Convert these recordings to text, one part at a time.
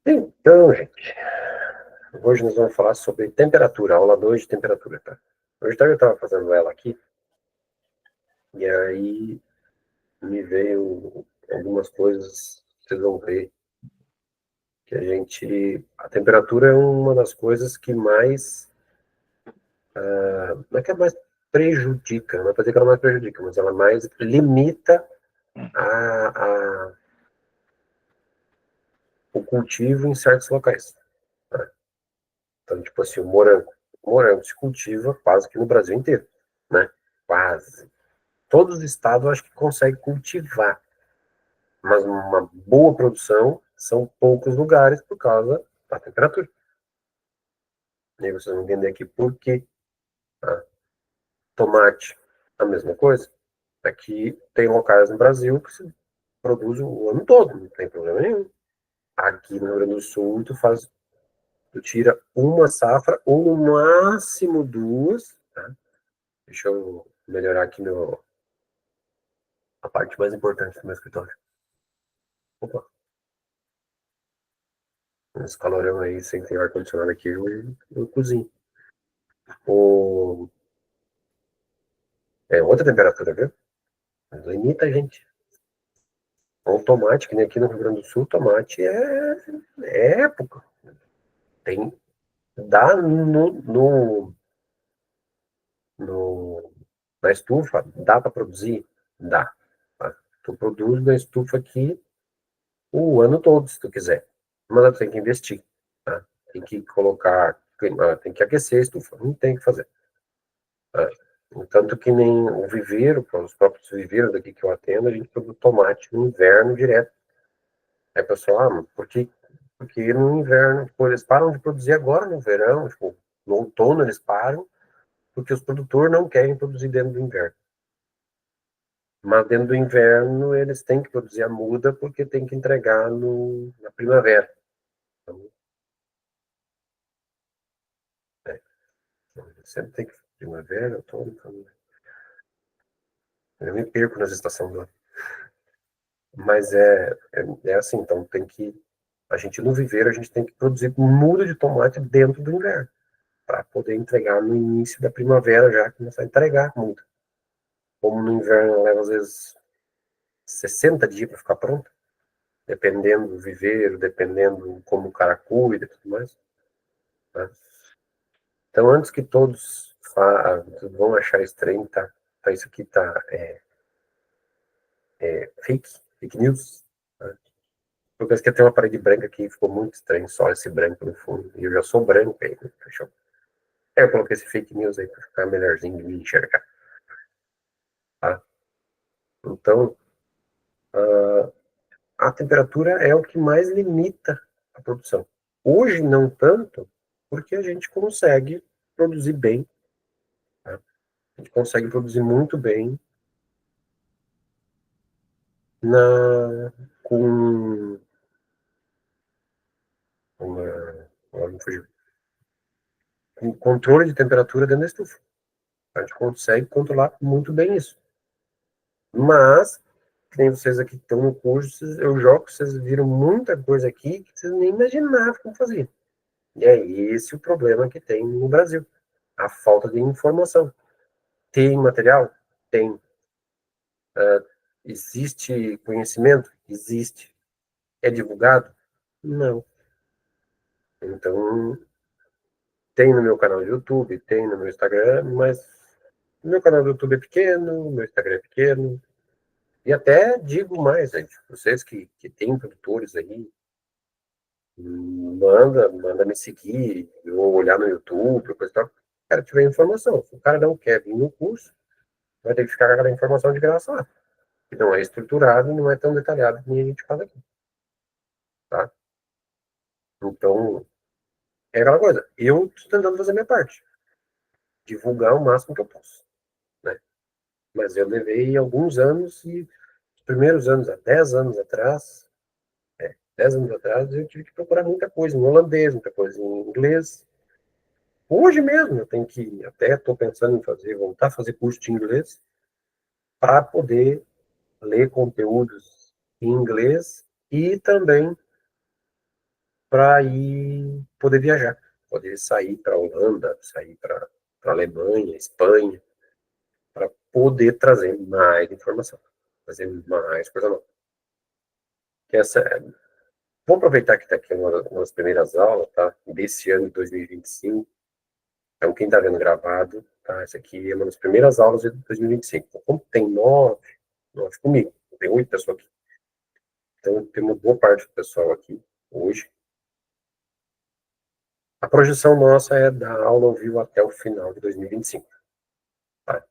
Então, gente, hoje nós vamos falar sobre temperatura, aula 2 de temperatura, tá? Hoje eu estava fazendo ela aqui, e aí me veio algumas coisas, vocês vão ver, que a temperatura é uma das coisas que mais, não é que é mais prejudica, não é para dizer que ela mais prejudica, mas ela mais limita a, o cultivo em certos locais, tá? Então, tipo assim, o morango se cultiva quase que no Brasil inteiro, né? Quase. Todos os estados eu acho que conseguem cultivar, mas uma boa produção são poucos lugares por causa da temperatura. E aí vocês vão entender aqui por quê. Tá? Tomate, a mesma coisa. Aqui tem locais no Brasil que se produz o ano todo, não tem problema nenhum. Aqui no Rio Grande do Sul, tu tira uma safra ou no máximo duas. Tá? Deixa eu melhorar aqui a parte mais importante do meu escritório. Opa, esse calorão aí, sem ter ar-condicionado aqui, eu cozinho. O, outra temperatura, viu? Mas limita a gente. O tomate, que nem aqui no Rio Grande do Sul, tomate é época. Tem, dá no, na estufa, dá para produzir? Dá. Tá? Tu produz na estufa aqui o ano todo, se tu quiser. Mas tu tem que investir. Tá? Tem que colocar, tem que aquecer a estufa. Não tem que fazer. Tá? Tanto que nem o viveiro, os próprios viveiros daqui que eu atendo, a gente produz tomate no inverno direto. Aí o pessoal, porque no inverno, tipo, eles param de produzir agora no verão, tipo, no outono eles param, porque os produtores não querem produzir dentro do inverno. Mas dentro do inverno eles têm que produzir a muda porque tem que entregar na primavera. Então, é, sempre tem que primavera, outono, então, eu me perco nas estações do ano. Mas é assim, então a gente no viveiro, a gente tem que produzir muda de tomate dentro do inverno, para poder entregar no início da primavera já, começar a entregar muda. Como no inverno leva às vezes 60 dias para ficar pronto, dependendo do viveiro, dependendo como o cara cuida e tudo mais. Né? Então, antes que todos vão achar estranho, tá, isso aqui tá fake news. Né? Por causa que tem uma parede branca aqui, ficou muito estranho, só esse branco no fundo. E eu já sou branco aí, né? Fechou. Eu coloquei esse fake news aí para ficar melhorzinho de me enxergar. Tá? Então, a temperatura é o que mais limita a produção. Hoje, não tanto, porque a gente consegue produzir bem, tá? A gente consegue produzir muito bem na, com, agora me fugiu, com controle de temperatura dentro da estufa. A gente consegue controlar muito bem isso. Mas, tem vocês aqui que estão no curso, eu jogo, vocês viram muita coisa aqui que vocês nem imaginavam como fazer. E é esse o problema que tem no Brasil. A falta de informação. Tem material? Tem. Existe conhecimento? Existe. É divulgado? Não. Então, tem no meu canal do YouTube, tem no meu Instagram, mas o meu canal do YouTube é pequeno, o meu Instagram é pequeno. E até digo mais, gente, vocês que têm produtores aí, manda me seguir, eu vou olhar no YouTube, coisa e tal. O cara tiver informação. Se o cara não quer vir no curso, vai ter que ficar com aquela informação de graça lá. Que não é estruturado e não é tão detalhado que nem a gente fala aqui, tá? Então, é aquela coisa. Eu estou tentando fazer a minha parte. Divulgar o máximo que eu posso, né? Mas eu levei alguns anos e os primeiros anos, há 10 anos atrás, 10 anos atrás, eu tive que procurar muita coisa em holandês, muita coisa em inglês. Hoje mesmo eu tenho que, até estou pensando em voltar a fazer curso de inglês para poder ler conteúdos em inglês e também para ir poder viajar, poder sair para a Holanda, sair para a Alemanha, Espanha, para poder trazer mais informação, trazer mais coisa nova. Essa, vou aproveitar que está aqui uma das primeiras aulas, tá? Desse ano de 2025. Então, quem está vendo gravado, tá? Essa aqui é uma das primeiras aulas de 2025. Então, como tem nove comigo, tem 8 pessoas aqui. Então, tem uma boa parte do pessoal aqui hoje. A projeção nossa é da aula ao vivo até o final de 2025. Tá?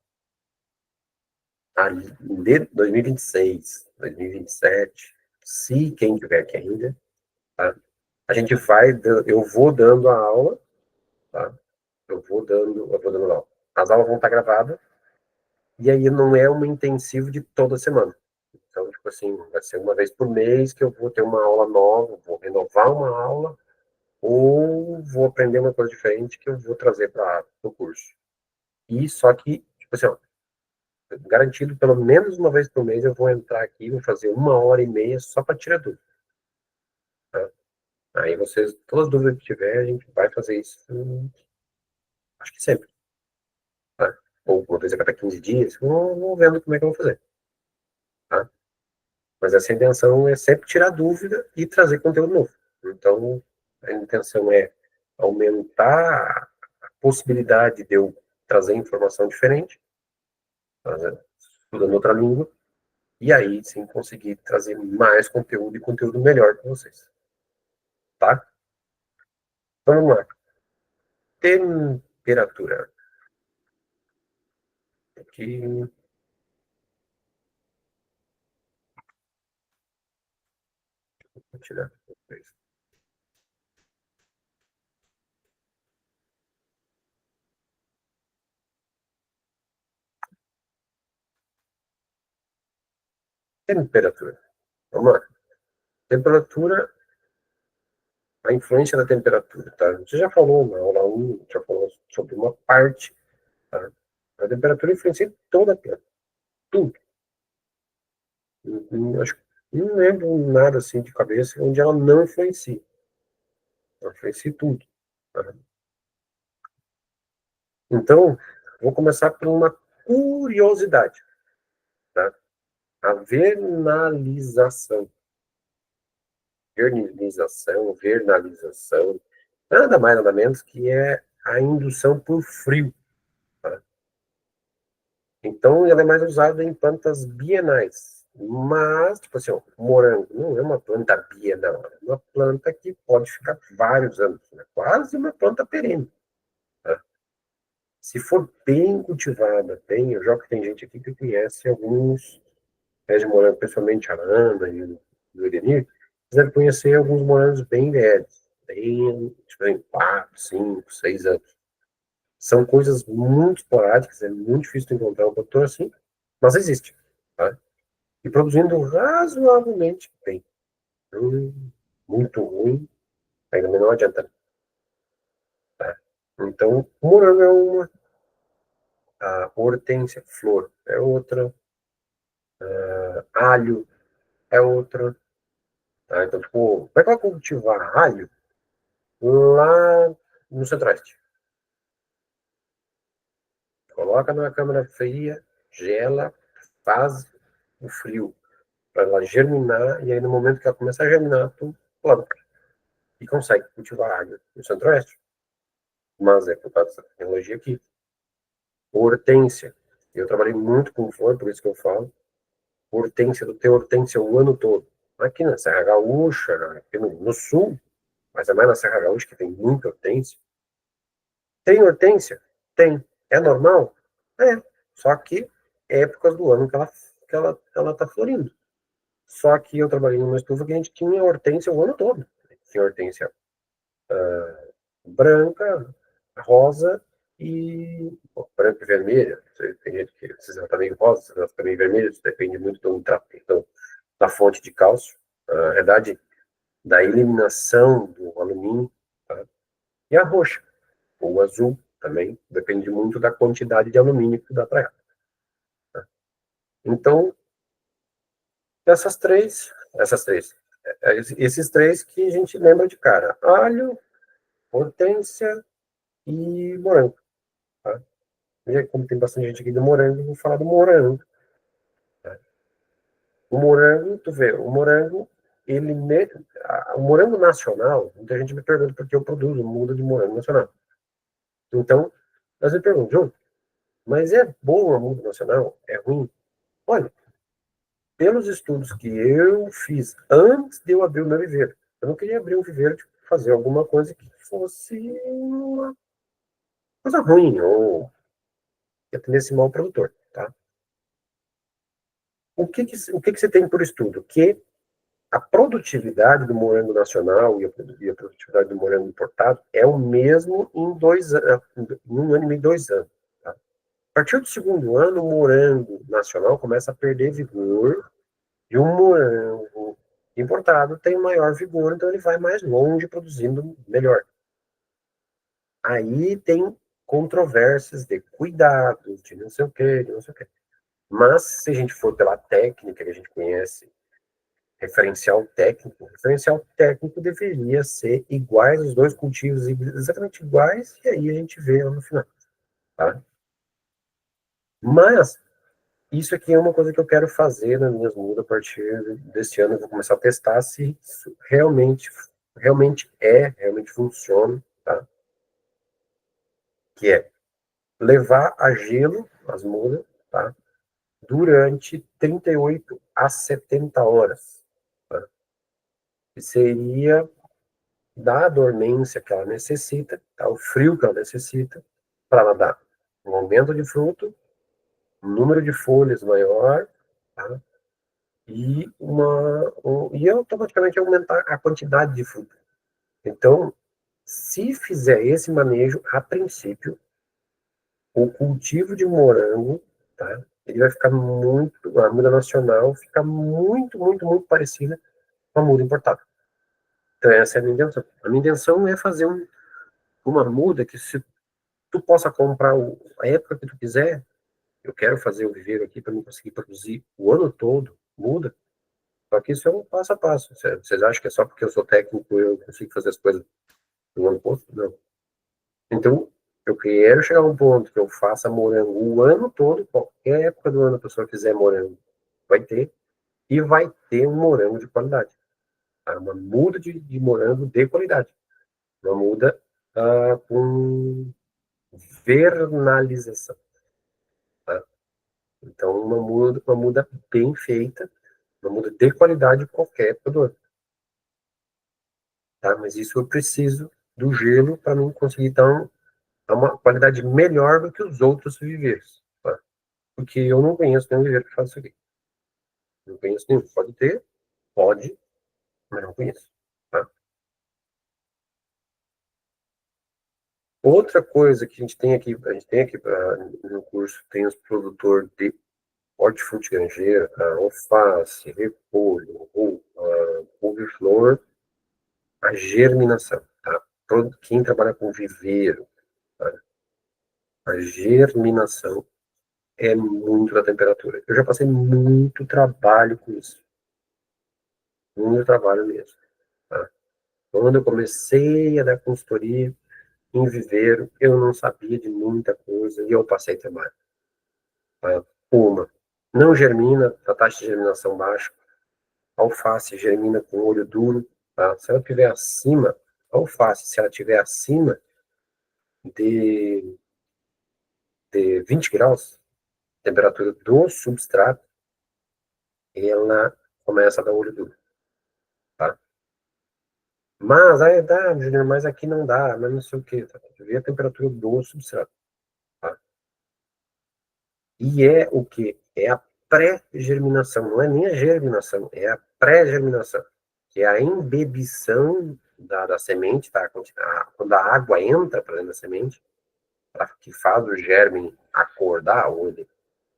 Ali, de 2026, 2027, se quem tiver aqui ainda, tá? A gente vai, eu vou dando a aula, tá? Eu vou dando aula. As aulas vão estar gravadas, e aí não é um intensivo de toda semana. Então, tipo assim, vai ser uma vez por mês que eu vou ter uma aula nova, vou renovar uma aula, ou vou aprender uma coisa diferente que eu vou trazer para o curso. E só que, tipo assim, ó, garantido pelo menos uma vez por mês eu vou entrar aqui e vou fazer 1 hora e meia só para tirar dúvida. Tá? Aí vocês, todas as dúvidas que tiver, a gente vai fazer isso, acho que sempre. Tá? Ou uma vez a cada 15 dias, vou vendo como é que eu vou fazer. Tá? Mas essa intenção é sempre tirar dúvida e trazer conteúdo novo. Então, a intenção é aumentar a possibilidade de eu trazer informação diferente, estudando outra língua, e aí sim conseguir trazer mais conteúdo e conteúdo melhor para vocês. Tá? Então vamos lá. Temperatura. Aqui. Vou tirar. Temperatura. Vamos lá. Temperatura, a influência da temperatura, tá? Você já falou na aula 1, já falou sobre uma parte, tá? A temperatura influencia toda a planta, tudo. Acho, não lembro nada assim de cabeça onde ela não influencia. Ela influencia tudo. Tá? Então, vou começar por uma curiosidade, tá? A vernalização, nada mais nada menos que é a indução por frio. Tá? Então, ela é mais usada em plantas bienais. Mas, tipo assim, ó, morango não é uma planta bienal, é uma planta que pode ficar vários anos, né? Quase uma planta perene. Tá? Se for bem cultivada, bem, eu jogo que tem gente aqui que conhece alguns pés de morango, principalmente a Ana e o Edenir, vocês devem conhecer alguns morangos bem velhos, bem, tipo, 4, 5, 6 anos. São coisas muito esporádicas, é muito difícil de encontrar um produtor assim, mas existe, tá? E produzindo razoavelmente bem. Muito ruim, ainda não adianta. Tá? Então, morango é uma, a hortênsia, flor é outra, alho é outra. Tá? Então, tipo, como é que vai cultivar alho lá no Centro-Oeste? Coloca na câmara fria, gela, faz o frio para ela germinar, e aí no momento que ela começa a germinar, tu planta e consegue cultivar alho no Centro-Oeste. Mas é por causa dessa tecnologia aqui. Hortênsia. Eu trabalhei muito com flor, por isso que eu falo. Hortênsia, do ter hortênsia o ano todo. Aqui na Serra Gaúcha, aqui no sul, mas é mais na Serra Gaúcha que tem muita hortênsia. Tem hortênsia? Tem. É normal? É. Só que é épocas do ano que ela tá florindo. Só que eu trabalhei numa estufa que a gente tinha hortênsia o ano todo. Tinha hortênsia branca, rosa e branca e vermelha. Tem gente que precisa também rosa, precisa também vermelha, isso depende muito então, da fonte de cálcio, na verdade, da eliminação do alumínio, tá? E a roxa, ou azul também, depende muito da quantidade de alumínio que dá para ela. Tá? Então, essas três, Esses três que a gente lembra de cara: alho, hortênsia e morango. Tá? E como tem bastante gente aqui do morango, eu vou falar do morango. Tá? O morango, tu vê, o morango, o morango nacional, muita gente me pergunta por que eu produzo muda de morango nacional. Então, às vezes perguntam, João, mas é bom a muda nacional? É ruim? Olha, pelos estudos que eu fiz antes de eu abrir o meu viveiro, eu não queria abrir um viveiro de fazer alguma coisa que fosse uma coisa ruim, ou que atendesse mal ao produtor, tá? O que você tem por estudo? Que a produtividade do morango nacional e a produtividade do morango importado é o mesmo em 2 anos, em 1 ano e meio, 2 anos. Tá? A partir do segundo ano, o morango nacional começa a perder vigor e o morango importado tem maior vigor, então ele vai mais longe produzindo melhor. Aí tem controvérsias de cuidados, de não sei o quê, de não sei o quê. Mas, se a gente for pela técnica que a gente conhece, referencial técnico deveria ser iguais, os dois cultivos exatamente iguais, e aí a gente vê lá no final. Tá? Mas, isso aqui é uma coisa que eu quero fazer nas minhas mudas a partir desse ano. Eu vou começar a testar se isso realmente funciona, tá? Que é levar a gelo as mudas, tá? Durante 38 a 70 horas. Tá? Que seria da dormência que ela necessita, tá? O frio que ela necessita, para ela dar um aumento de fruto, um número de folhas maior, tá? E automaticamente aumentar a quantidade de fruta. Então, se fizer esse manejo, a princípio, o cultivo de morango, tá? Ele vai ficar muito, a muda nacional fica muito parecida com a muda importada. Então, essa é a minha intenção. A minha intenção é fazer uma muda que, se tu possa comprar a época que tu quiser, eu quero fazer o viveiro aqui para mim conseguir produzir o ano todo, muda. Só que isso é um passo a passo. Vocês acham que é só porque eu sou técnico eu consigo fazer as coisas do ano todo? Não. Então, eu quero chegar a um ponto que eu faça morango o ano todo, qualquer época do ano a pessoa quiser morango, vai ter, e vai ter um morango de qualidade. Tá? Uma muda de morango de qualidade. Uma muda com vernalização. Tá? Então, uma muda bem feita, uma muda de qualidade qualquer época do ano. Tá? Mas isso eu preciso do gelo para não conseguir dar uma qualidade melhor do que os outros viveiros. Tá? Porque eu não conheço nenhum viveiro que faz isso aqui. Não conheço nenhum. Pode ter, pode, mas não conheço. Tá? Outra coisa que a gente tem aqui no curso, tem os produtores de hortifruti grangeiro, alface, repolho, couve-flor, a germinação. Tá? Quem trabalha com viveiro, tá? A germinação é muito da temperatura. Eu já passei muito trabalho com isso. Muito trabalho mesmo. Tá? Quando eu comecei a dar consultoria em viveiro, eu não sabia de muita coisa e eu passei trabalho. Tá? Uma, não germina, a taxa de germinação baixa. Alface germina com olho duro. Tá? Se ela estiver acima, alface, se ela estiver acima de, de 20 graus, temperatura do substrato, ela começa a dar olho duro. Tá? Mas, aí dá, Júnior, mas aqui não dá, mas não sei o que. Tá? Vê a temperatura do substrato. Tá? E é o que? É a pré-germinação, não é nem a germinação, é a pré-germinação, que é a embebição da semente, tá? Quando a água entra para dentro da semente, que faz o germe acordar, ou ele,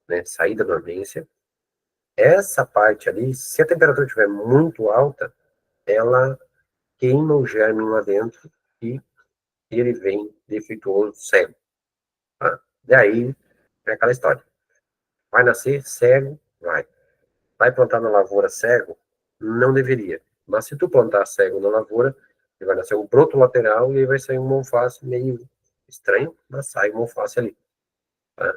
né, sair da dormência, essa parte ali, se a temperatura estiver muito alta, ela queima o germe lá dentro e ele vem defeituoso, cego. Tá? Daí é aquela história. Vai nascer cego? Vai. Vai plantar na lavoura cego? Não deveria. Mas se tu plantar cego na lavoura, ele vai nascer um broto lateral e aí vai sair um alface meio estranho, mas sai um alface ali. Tá?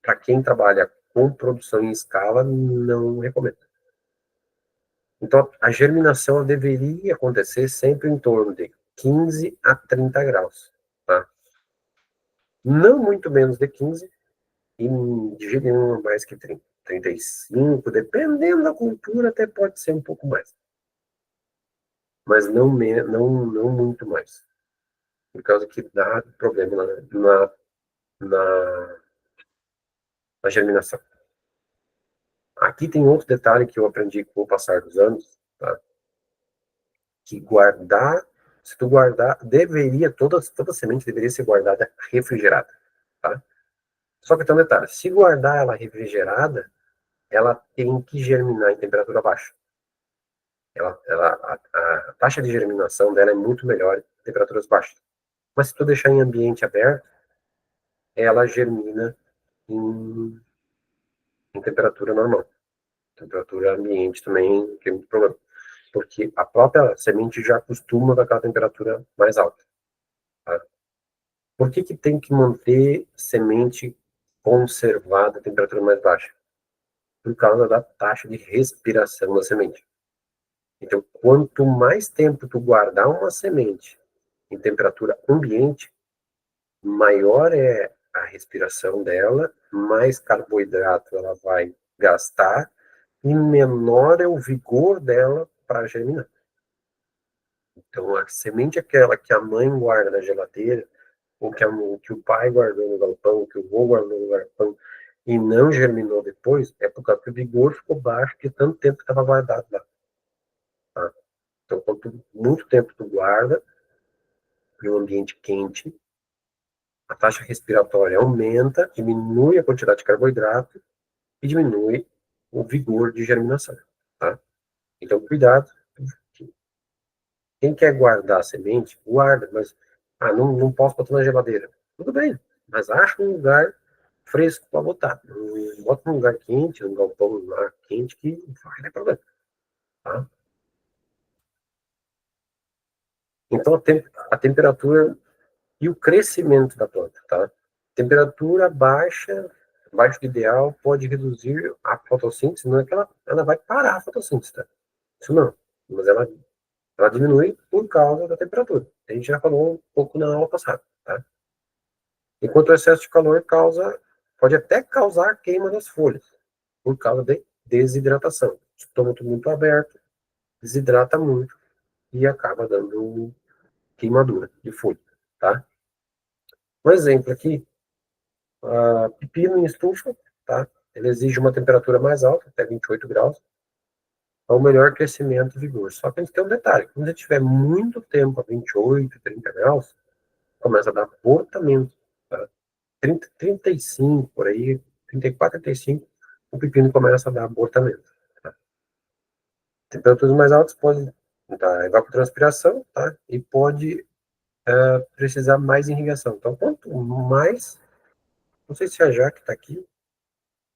Para quem trabalha com produção em escala, não recomendo. Então, a germinação deveria acontecer sempre em torno de 15 a 30 graus. Tá? Não muito menos de 15 e de jeito nenhum mais que 30. 35, dependendo da cultura, até pode ser um pouco mais. Mas não muito mais. Por causa que dá problema na, na germinação. Aqui tem outro detalhe que eu aprendi com o passar dos anos, tá? Que se tu guardar, toda semente deveria ser guardada refrigerada, tá? Só que tem um detalhe, se guardar ela refrigerada, ela tem que germinar em temperatura baixa. A taxa de germinação dela é muito melhor em temperaturas baixas. Mas se tu deixar em ambiente aberto, ela germina em, em temperatura normal. Temperatura ambiente também tem muito problema. Porque a própria semente já acostuma com aquela temperatura mais alta. Tá? Por que tem que manter semente conservada a temperatura mais baixa? Por causa da taxa de respiração da semente. Então, quanto mais tempo tu guardar uma semente em temperatura ambiente, maior é a respiração dela, mais carboidrato ela vai gastar e menor é o vigor dela para germinar. Então, a semente é aquela que a mãe guarda na geladeira, ou que o pai guardou no galpão, que o avô guardou no galpão, e não germinou depois, é por causa que o vigor ficou baixo de tanto tempo que estava guardado lá. Tá? Então, quanto muito tempo tu guarda em um ambiente quente, a taxa respiratória aumenta, diminui a quantidade de carboidrato e diminui o vigor de germinação. Tá? Então, cuidado. Quem quer guardar a semente, guarda, mas não posso botar na geladeira. Tudo bem, mas acha um lugar fresco para botar. Não bota num lugar quente, num galpão num lugar quente, que vai dar problema. Tá? Então, a temperatura e o crescimento da planta. Tá? Temperatura baixa, abaixo do ideal, pode reduzir a fotossíntese, não é que ela vai parar a fotossíntese. Tá? Isso não, mas ela diminui por causa da temperatura. A gente já falou um pouco na aula passada. Tá? Enquanto o excesso de calor pode até causar queima das folhas, por causa de desidratação. O estômago muito aberto, desidrata muito e acaba dando queimadura de folha, tá? Um exemplo aqui, pepino em estufa, tá? Ele exige uma temperatura mais alta, até 28 graus, para o melhor crescimento e vigor. Só que a gente tem um detalhe, quando ele tiver muito tempo a 28, 30 graus, começa a dar abortamento, tá? 35, por aí, 34, 35, o pepino começa a dar abortamento. Tá? Temperaturas mais altas podem dar evapotranspiração, tá? E pode precisar mais irrigação. Então, quanto mais, não sei se a Jaque está aqui,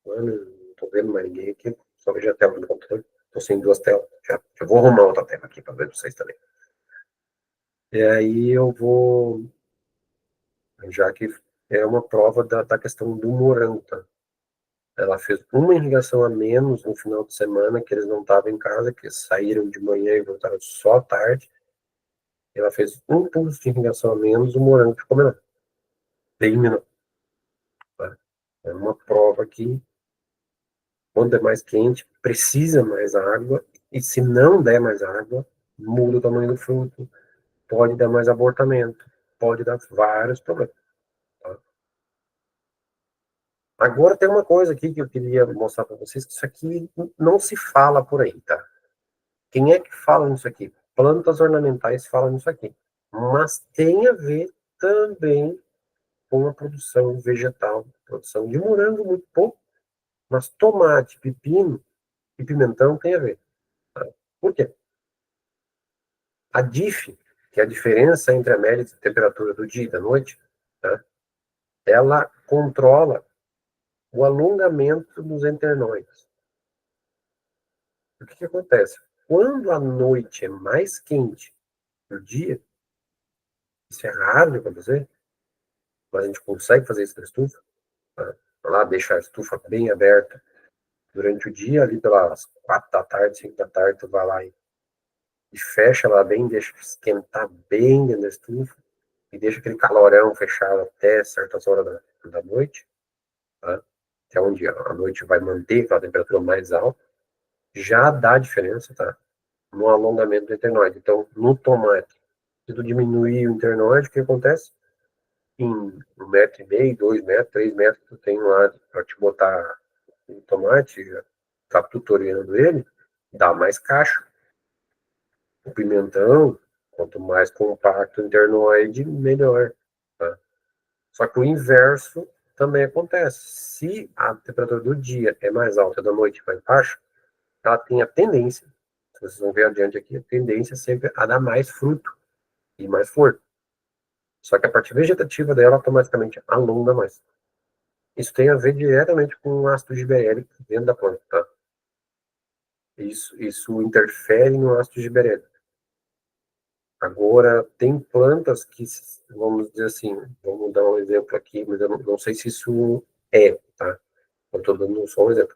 não estou vendo mais ninguém aqui, só vejo a tela do computador, estou sem duas telas, já vou arrumar outra tela aqui para ver vocês também. E aí eu vou, já que é uma prova da questão do morango, tá? Ela fez uma irrigação a menos no final de semana, que eles não estavam em casa, que saíram de manhã e voltaram só à tarde. Ela fez um pulso de irrigação a menos, o morango ficou menor. Bem menor. Tá? É uma prova que, quando é mais quente, precisa mais água, e se não der mais água, muda o tamanho do fruto, pode dar mais abortamento, pode dar vários problemas. Tá? Agora tem uma coisa aqui que eu queria mostrar para vocês, que isso aqui não se fala por aí, tá? Quem é que fala nisso aqui? Plantas ornamentais falam nisso aqui. Mas tem a ver também com a produção vegetal, produção de morango muito pouco, mas tomate, pepino e pimentão tem a ver. Tá? Por quê? A DIF, que é a diferença entre a média de temperatura do dia e da noite, tá? Ela controla o alongamento dos enternóides. O que acontece? quando a noite é mais quente que o dia, isso é raro de acontecer, mas a gente consegue fazer isso na estufa, tá? Lá, deixa a estufa bem aberta durante o dia, ali pelas 4 da tarde, 5 da tarde, tu vai lá e fecha ela bem, deixa esquentar bem dentro da estufa, e deixa aquele calorão fechado até certas horas da noite, tá? Até onde a noite vai manter aquela temperatura mais alta, já dá diferença, tá? No alongamento do internoide. Então, no tomate, se tu diminuir o internoide, o que acontece? Em 1,5 m, 2 m, 3 m, tu tem lá para te botar o tomate, tá tutoriando ele, dá mais cacho. O pimentão, quanto mais compacto o internoide, melhor. Tá? Só que o inverso também acontece. Se a temperatura do dia é mais alta, da noite mais baixa, ela tem a tendência, se vocês vão ver adiante aqui, a tendência sempre a dar mais fruto e mais flor. Só que a parte vegetativa dela automaticamente alonga mais. Isso tem a ver diretamente com o ácido gibberéllico dentro da planta, tá? Isso interfere no ácido gibberéllico. Agora, tem plantas que, vamos dizer assim, vamos dar um exemplo aqui, mas eu não sei se isso tá? Eu estou dando só um exemplo.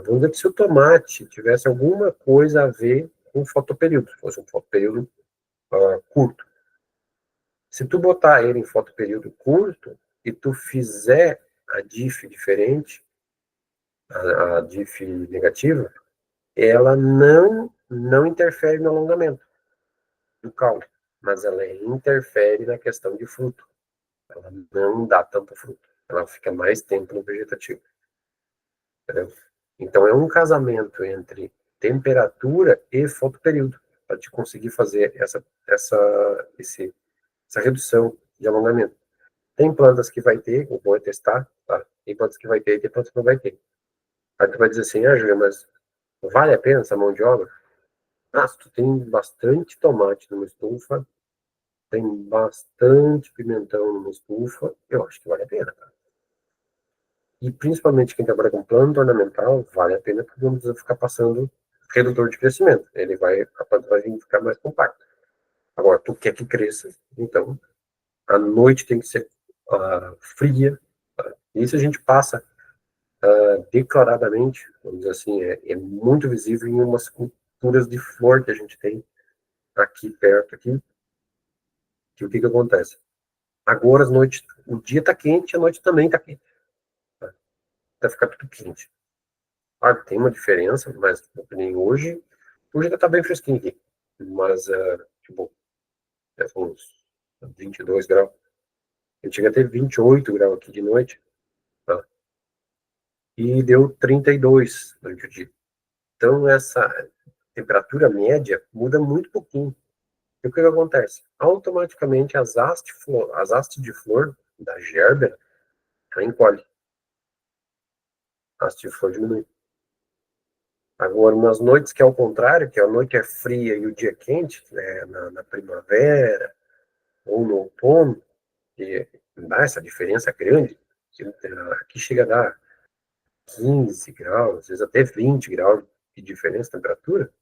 Vamos dizer que se o tomate tivesse alguma coisa a ver com fotoperíodo, se fosse um fotoperíodo curto. Se tu botar ele em fotoperíodo curto e tu fizer a DIF diferente, a DIF negativa, ela não interfere no alongamento do caule, mas ela interfere na questão de fruto. Ela não dá tanto fruto. Ela fica mais tempo no vegetativo. Entendeu? Então é um casamento entre temperatura e fotoperíodo para te conseguir fazer essa redução de alongamento. Tem plantas que vai ter, o bom é testar, tá? Tem plantas que vai ter e tem plantas que não vai ter. Aí tu vai dizer assim, Júlia, mas vale a pena essa mão de obra? Se tu tem bastante tomate numa estufa, tem bastante pimentão numa estufa, eu acho que vale a pena, cara. E principalmente quem trabalha com planta ornamental, vale a pena porque não precisa ficar passando redutor de crescimento. A planta vai ficar mais compacta. Agora, tu quer que cresça, então a noite tem que ser fria. Tá? Isso a gente passa declaradamente, vamos dizer assim, é muito visível em umas culturas de flor que a gente tem aqui perto, aqui, que o que acontece? Agora, as noites, o dia está quente, a noite também está quente. Tá? Vai ficar tudo quente. Tem uma diferença, mas nem hoje ainda está bem fresquinho aqui. Mas, tipo, são uns 22 graus. A gente chega a ter 28 graus aqui de noite, tá? E deu 32 durante o dia. Então, essa temperatura média muda muito pouquinho. E o que acontece? Automaticamente as hastes de flor da gerbera encolhe. A haste de flor diminui. Agora, nas noites que é o contrário, que a noite é fria e o dia é quente, né, na primavera ou no outono, que dá essa diferença grande, que aqui chega a dar 15 graus, às vezes até 20 graus de diferença de temperatura,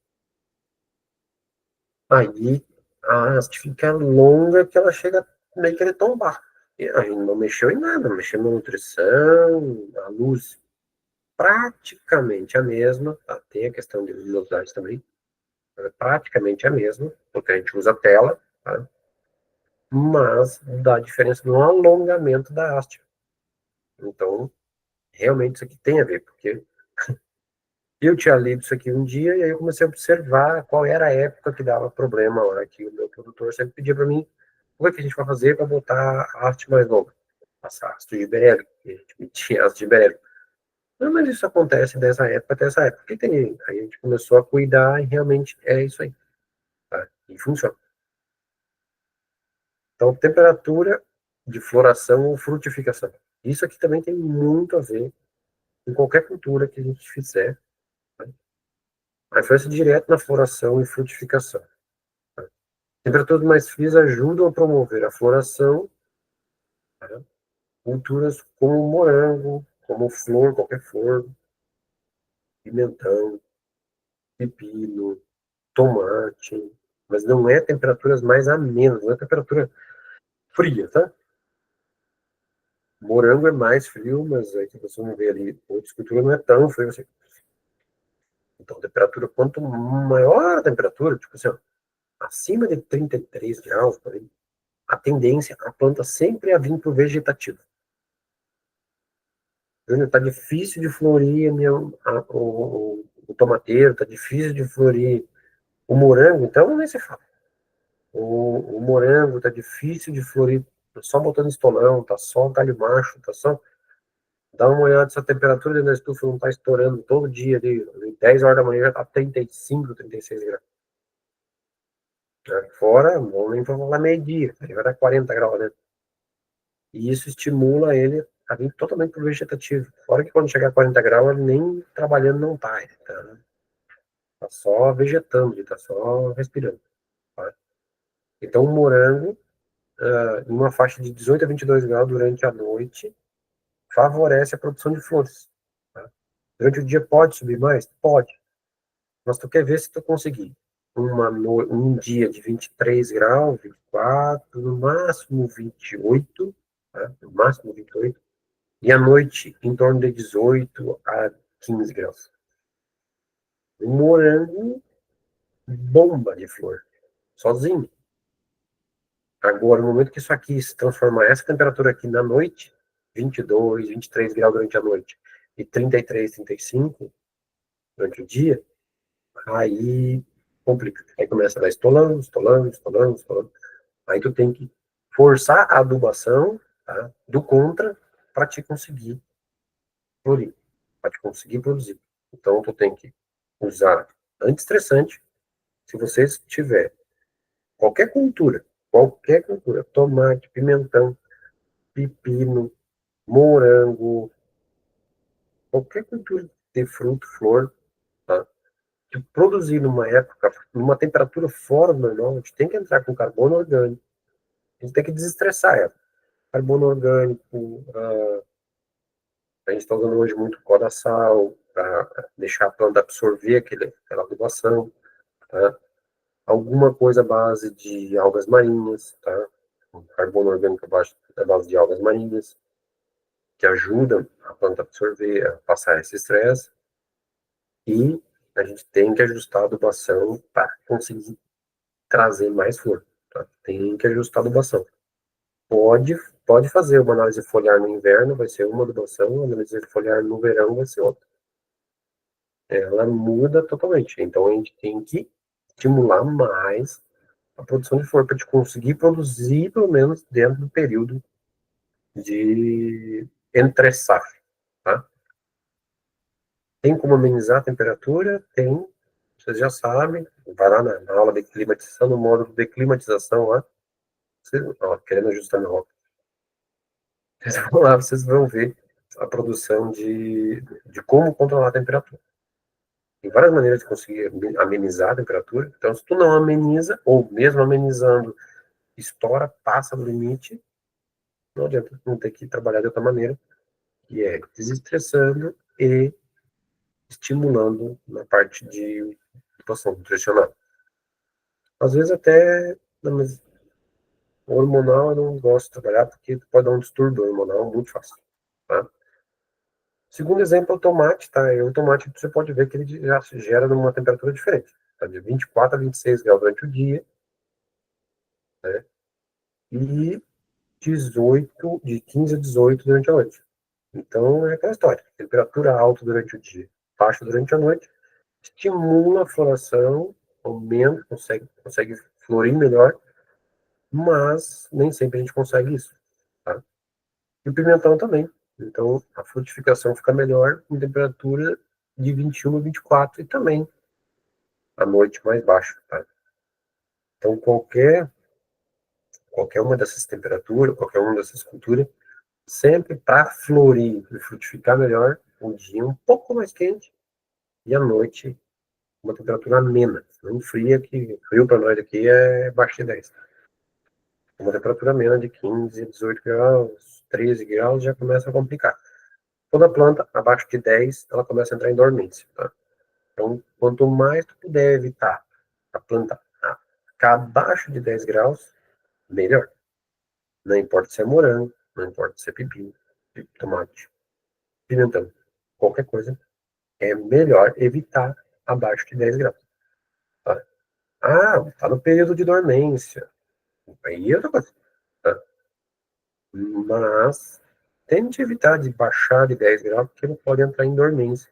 aí a haste fica longa que ela chega meio que a tombar. E a gente não mexeu em nada, mexeu na nutrição, a luz praticamente a mesma, tá? Tem a questão de luminosidade também, é praticamente a mesma, porque a gente usa tela, tá? Mas dá diferença no alongamento da haste. Então, realmente isso aqui tem a ver, porque eu tinha lido isso aqui um dia e aí eu comecei a observar qual era a época que dava problema lá, que o meu produtor sempre pedia para mim, o que a gente vai fazer para botar a haste mais longa? Passar haste de ibérico, a gente metia haste de ibérico. Não, mas isso acontece dessa época até essa época. E tem, aí a gente começou a cuidar e realmente é isso aí. Tá? E funciona. Então, temperatura de floração ou frutificação. Isso aqui também tem muito a ver com qualquer cultura que a gente fizer. Tá? A influência direta na floração e frutificação. Tá? Temperaturas mais frias ajudam a promover a floração. Tá? Culturas como morango, como flor, qualquer flor, pimentão. pepino, tomate, mas não é temperaturas mais amenas, não é temperatura fria, tá? Morango é mais frio, mas aí que você não vê ali, outra escultura não é tão frio assim. Então, temperatura, quanto maior a temperatura, tipo assim, ó, acima de 33 graus, por aí, a tendência, a planta sempre a vir para o vegetativo. Tá difícil de florir o tomateiro, tá difícil de florir o morango, então nem se fala. O morango tá difícil de florir, tá só botando estolão, tá só galho macho, tá só. Dá uma olhada se a temperatura dentro da estufa não tá estourando todo dia, ali 10 horas da manhã já tá 35, 36 graus. Fora, vamos nem falar meio-dia, aí vai dar 40 graus, né? E isso estimula ele a vir totalmente pro vegetativo. Fora que quando chegar a 40 graus, ele nem trabalhando não tá, ele tá só vegetando, ele tá só respirando. Tá? Então, o morango, em uma faixa de 18 a 22 graus durante a noite, favorece a produção de flores. Tá? Durante o dia pode subir mais? Pode. Mas tu quer ver se tu conseguir um dia de 23 graus, 24, no máximo 28, tá? No máximo 28, e à noite em torno de 18 a 15 graus. O morango bomba de flor, sozinho. Agora, no momento que isso aqui se transformar, essa temperatura aqui na noite, 22, 23 graus durante a noite, e 33, 35 durante o dia, aí complica. Aí começa a dar estolando, estolando, estolando, estolando. Aí tu tem que forçar a adubação, tá, do contra para te conseguir florir, para te conseguir produzir. Então tu tem que usar antiestressante. Se você tiver qualquer cultura, tomate, pimentão, pepino, morango, qualquer cultura de fruto, flor, tá? Que produzir numa época, numa temperatura fora do normal, a gente tem que entrar com carbono orgânico, a gente tem que desestressar ela. Carbono orgânico, a gente está usando hoje muito coda-sal, para deixar a planta absorver aquela adubação, tá? Alguma coisa à base de algas marinhas, tá? Carbono orgânico à base de algas marinhas, que ajudam a planta a absorver, a passar esse estresse, e a gente tem que ajustar a adubação para conseguir trazer mais flor, tá? Tem que ajustar a adubação. Pode, pode fazer uma análise foliar no inverno, vai ser uma adubação, uma análise foliar no verão vai ser outra. Ela muda totalmente. Então a gente tem que estimular mais a produção de flor para te conseguir produzir pelo menos dentro do período de entre safra, tá? Tem como amenizar a temperatura? Tem. Vocês já sabem. Vai lá na aula de climatização, no módulo de climatização lá. Vocês, ó, querendo ajustar meu óculos. Vocês vão lá, vocês vão ver a produção de como controlar a temperatura. Tem várias maneiras de conseguir amenizar a temperatura. Então, se tu não ameniza, ou mesmo amenizando, estoura, passa do limite, não adianta, não ter que trabalhar de outra maneira, que é desestressando e estimulando na parte de situação nutricional. Às vezes até, não, mas hormonal eu não gosto de trabalhar porque pode dar um distúrbio hormonal muito fácil, tá? Segundo exemplo, o tomate, tá? E o tomate você pode ver que ele já se gera numa temperatura diferente, tá? De 24 a 26 graus durante o dia, né? E 18, de 15 a 18 durante a noite. Então é aquela história, temperatura alta durante o dia, baixa durante a noite, estimula a floração, aumenta, consegue florir melhor, mas nem sempre a gente consegue isso, tá? E o pimentão também. Então a frutificação fica melhor em temperatura de 21 a 24 e também a noite mais baixa, tá? Então qualquer uma dessas temperaturas, qualquer uma dessas culturas, sempre para florir e frutificar melhor, o dia um pouco mais quente e a noite uma temperatura amena, não fria, que frio para nós aqui é baixo de 10. Uma temperatura amena de 15, 18 graus, 13 graus já começa a complicar. Toda planta abaixo de 10, ela começa a entrar em dormência, tá? Então, quanto mais tu puder evitar a planta ficar abaixo de 10 graus, melhor. Não importa se é morango, não importa se é pepino, tomate, pimentão, qualquer coisa, é melhor evitar abaixo de 10 graus. Tá? Ah, tá no período de dormência. Aí é outra coisa. Tá? Mas tente evitar de baixar de 10 graus, porque não pode entrar em dormência.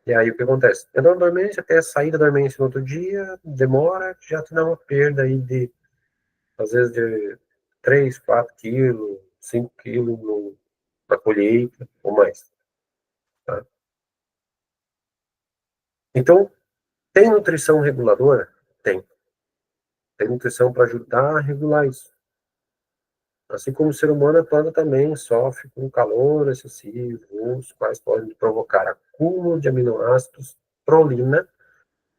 E aí o que acontece? Entrou na dormência, até sair da dormência no outro dia, demora, já te dá uma perda aí de, às vezes, de 3, 4 quilos, 5 quilos na colheita, ou mais. Tá? Então, tem nutrição reguladora? Tem. Tem nutrição para ajudar a regular isso. Assim como o ser humano, a planta também sofre com calor excessivo, os quais podem provocar acúmulo de aminoácidos, prolina,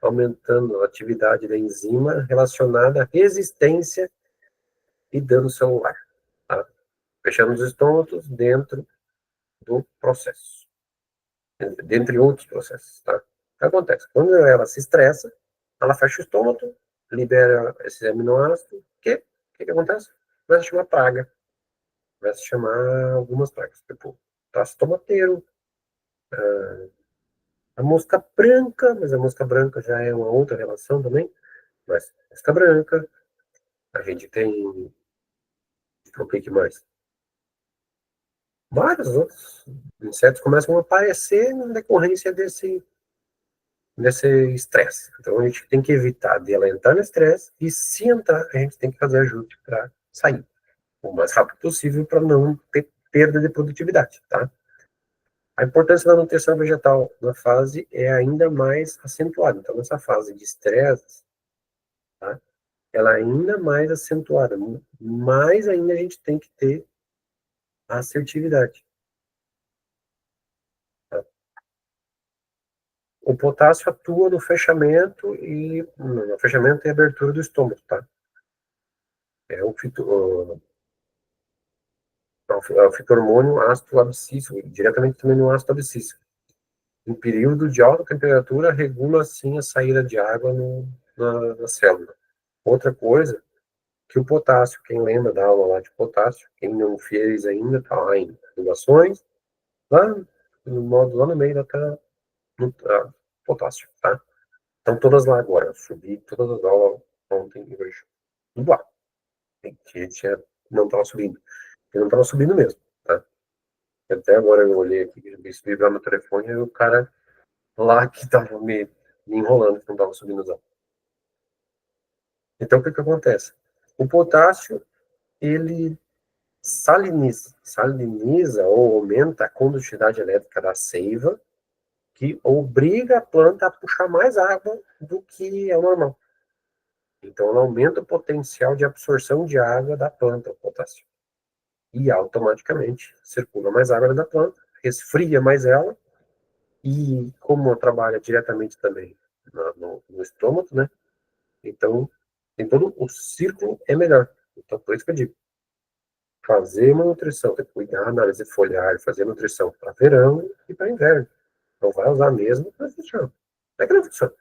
aumentando a atividade da enzima relacionada à resistência e dano celular. Tá? Fechando os estômatos dentro do processo, dentre outros processos. Tá? O que acontece? Quando ela se estressa, ela fecha o estômago, libera esses aminoácidos, que acontece? Vai se chamar praga, vai se chamar algumas pragas, tipo traço tomateiro, a mosca branca, mas a mosca branca já é uma outra relação também, mas mosca branca, a gente tem, o que mais? Vários outros insetos começam a aparecer na decorrência desse estresse. Então a gente tem que evitar dela entrar no estresse e se entrar, a gente tem que fazer ajuste para sair o mais rápido possível para não ter perda de produtividade, tá? A importância da nutrição vegetal na fase é ainda mais acentuada. Então, nessa fase de estresse, tá? Ela é ainda mais acentuada. Mais ainda a gente tem que ter assertividade. Tá? O potássio atua no fechamento e abertura do estômago, tá? É o fitormônio ácido abscíssico, diretamente também no ácido abscíssico. Em período de alta temperatura, regula assim a saída de água na célula. Outra coisa, que o potássio, quem lembra da aula lá de potássio, quem não fez ainda, tá lá em relações, lá no modo, lá no meio da tá, no, potássio, tá? Estão todas lá agora, eu subi todas as aulas ontem e hoje. Tudo lá. Que tinha, não estava subindo. Eu não estava subindo mesmo, tá? Até agora eu olhei aqui, vi vibrar no telefone, e o cara lá que estava me enrolando, que não estava subindo os aulas. Então, o que que acontece? O potássio, ele saliniza ou aumenta a condutividade elétrica da seiva, que obriga a planta a puxar mais água do que é o normal. Então, ela aumenta o potencial de absorção de água da planta, o potássio. E automaticamente circula mais água da planta, resfria mais ela, e como trabalha diretamente também no estômago, né? Então, tem todo o círculo é melhor. Então, por isso que eu digo, fazer uma nutrição, tem que cuidar, análise foliar, fazer nutrição para verão e para inverno. Não vai usar mesmo, mas funciona. Não é que não funciona.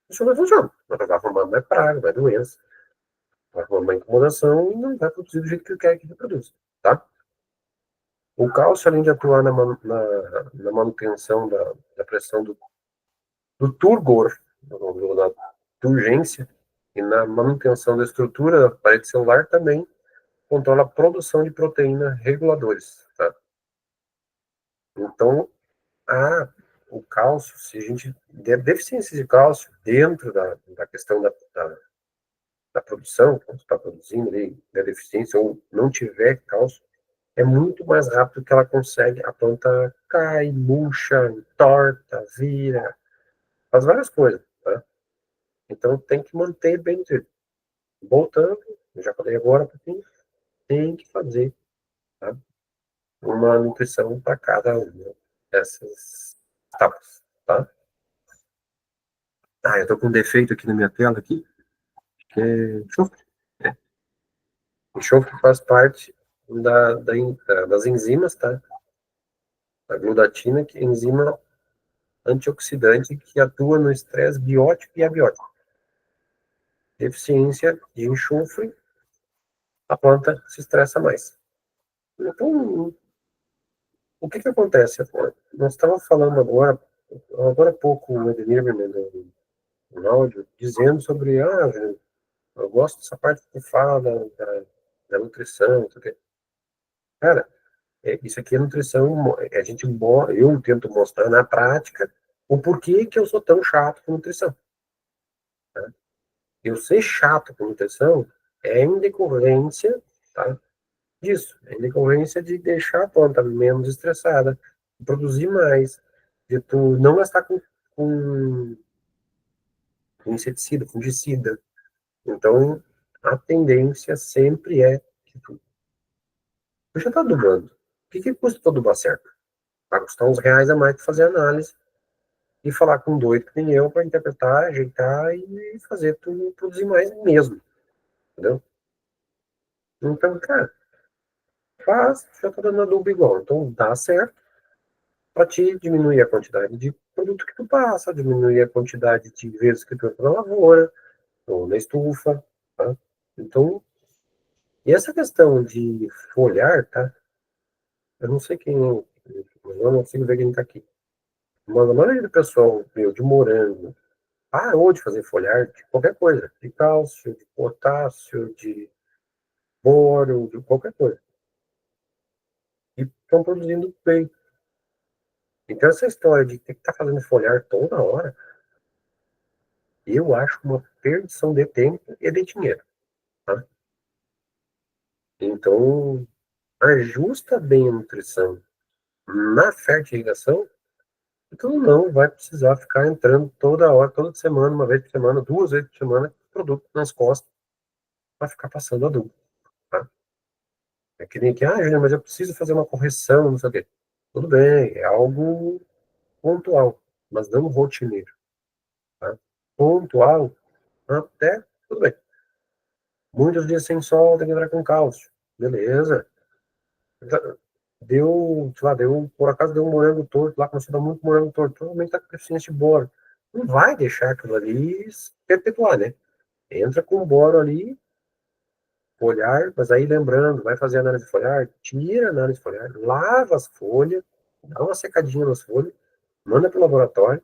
Funciona, funciona. Mas vai arrumar mais praga, mais doença, vai arrumar mais incomodação e não vai produzir do jeito que quer que reproduz. Tá? O cálcio, além de atuar na manutenção da pressão do turgor, da turgência, e na manutenção da estrutura da parede celular, também controla a produção de proteína reguladores. Tá? Então, o cálcio, se a gente der deficiência de cálcio dentro da questão da produção, quando está produzindo ali, der deficiência ou não tiver cálcio, é muito mais rápido que ela consegue, a planta cai, murcha, entorta, vira, faz várias coisas, tá? Então tem que manter bem nutrido. Voltando, eu já falei agora, tem que fazer, tá? Uma nutrição para cada uma dessas etapas, tá? Ah, eu tô com um defeito aqui na minha tela aqui, que é enxofre. É. Enxofre faz parte das enzimas, tá? A glutatina, que é enzima antioxidante que atua no estresse biótico e abiótico. Deficiência de enxofre, a planta se estressa mais. Então, o que acontece? Nós estávamos falando agora há pouco, o Edmir me mandou um áudio dizendo sobre, eu gosto dessa parte que tu fala da nutrição, não sei o quê. Cara, isso aqui é nutrição, eu tento mostrar na prática o porquê que eu sou tão chato com nutrição. Tá? Eu ser chato com nutrição é em decorrência, tá, disso, é em decorrência de deixar a planta menos estressada, de produzir mais, de tu não gastar com inseticida, fungicida. Então, a tendência sempre é que tu já tá adubando. O que custa tu adubar certo? Vai custar uns reais a mais para fazer análise e falar com um doido que nem eu para interpretar, ajeitar e fazer tu produzir mais mesmo, entendeu? Então, cara, faz, já tá dando adubo igual. Então, dá certo para te diminuir a quantidade de produto que tu passa, diminuir a quantidade de vezes que tu entra na lavoura ou na estufa, tá? Então, e essa questão de folhar, tá? Eu não sei quem, eu não consigo ver quem tá aqui. Mas a maioria do pessoal, meu, de morango, parou de fazer folhar de qualquer coisa, de cálcio, de potássio, de boro, de qualquer coisa. E estão produzindo bem. Então, essa história de ter que estar fazendo folhar toda hora, eu acho uma perdição de tempo e de dinheiro. Tá? Então, ajusta bem a nutrição na fertilização, então não vai precisar ficar entrando toda hora, toda semana, uma vez por semana, duas vezes por semana, produto nas costas para ficar passando adubo. Tá? É que nem que, Júnior, mas eu preciso fazer uma correção, não sei o quê. Tudo bem, é algo pontual, mas não rotineiro. Tá? Pontual, até, tudo bem. Muitos dias sem sol, tem que entrar com cálcio. Beleza. Deu, sei lá, por acaso deu um morango torto lá, começou a dar muito morango torto. Provavelmente tá com deficiência de boro. Não vai deixar aquilo ali se perpetuar, né? Entra com o boro ali, folhar, mas aí lembrando, vai fazer análise foliar, tira a análise foliar, lava as folhas, dá uma secadinha nas folhas, manda para o laboratório,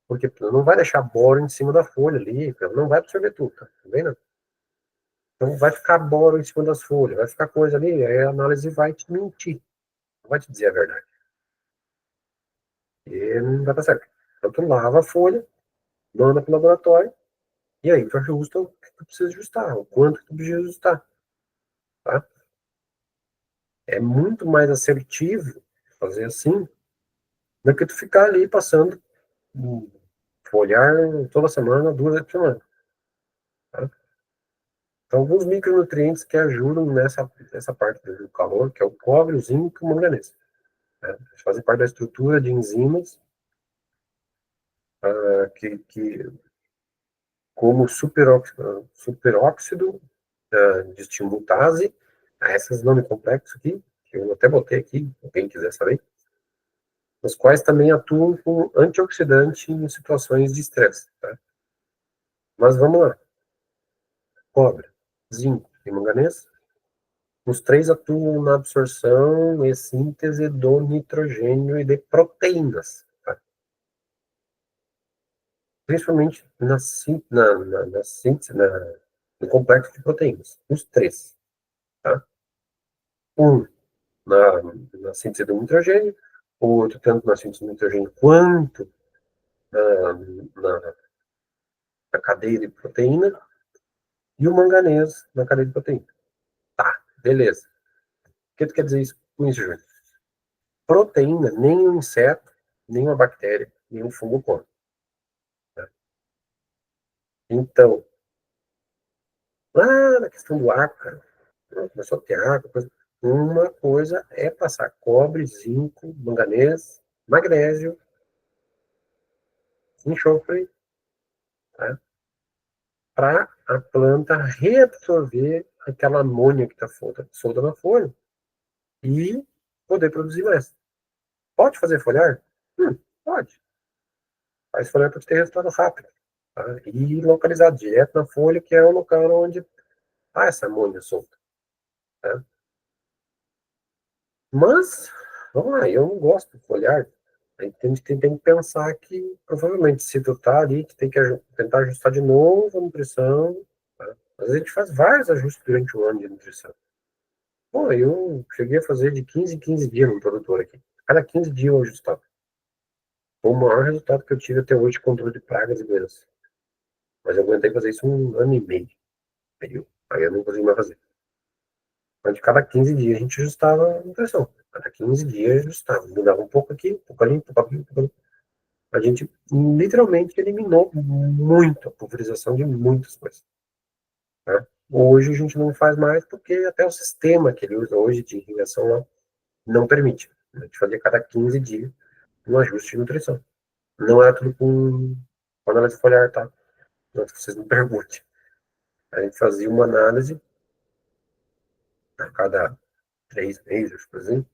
porque não vai deixar boro em cima da folha ali, não vai absorver tudo, tá vendo? Então vai ficar boro em cima das folhas, vai ficar coisa ali, aí a análise vai te mentir, não vai te dizer a verdade. E não vai estar certo. Então tu lava a folha, manda para o laboratório, e aí tu ajusta o que tu precisa ajustar, o quanto que tu precisa ajustar, tá? É muito mais assertivo fazer assim do que tu ficar ali passando folhar toda semana, duas vezes por semana. Tá? Então, alguns micronutrientes que ajudam nessa parte do calor, que é o cobre, o zinco e o manganês. Né? Fazem parte da estrutura de enzimas que como superóxido de dismutase, esses nomes complexos aqui, que eu até botei aqui, quem quiser saber, os quais também atuam como antioxidante em situações de estresse. Tá? Mas vamos lá. Cobre, zinco e manganês, os três atuam na absorção e síntese do nitrogênio e de proteínas, tá? Principalmente na síntese, no complexo de proteínas, os três. Tá? Um na, na síntese do nitrogênio, o outro tanto na síntese do nitrogênio quanto na, na, na cadeia de proteína, e o manganês na cadeia de proteína. Tá, beleza. O que tu quer dizer isso com isso, Júnior? Proteína, nenhum inseto, nenhuma bactéria, nenhum fungo come. Tá? Então, lá na questão do ar, cara, começou a ter água, uma coisa é passar cobre, zinco, manganês, magnésio, enxofre, tá? Para a planta reabsorver aquela amônia que está solta na folha e poder produzir mais. Pode fazer folhar? Pode. faz folha para ter resultado rápido. Tá? E localizado direto na folha, que é o local onde está essa amônia solta. Tá? Mas, vamos lá, eu não gosto de folhar. A gente tem que pensar que, provavelmente, se tu tá ali, tu tem que tentar ajustar de novo a nutrição. Tá? Às vezes a gente faz vários ajustes durante o ano de nutrição. Bom, eu cheguei a fazer de 15 em 15 dias no produtor aqui. Cada 15 dias eu ajustava. Foi o maior resultado que eu tive até hoje de controle de pragas e doenças. Mas eu aguentei fazer isso um ano e meio. Aí eu não consegui mais fazer. Mas de cada 15 dias a gente ajustava a nutrição. Cada 15 dias ajustava. Mudava um pouco aqui, um pouco ali, um pouco ali, um pouco ali. A gente literalmente eliminou muito a pulverização de muitas coisas. Né? Hoje a gente não faz mais porque até o sistema que ele usa hoje de irrigação lá não permite. A gente fazia cada 15 dias um ajuste de nutrição. Não era tudo com análise foliar, tá? Não que vocês me perguntem. A gente fazia uma análise a cada 3 meses, por exemplo,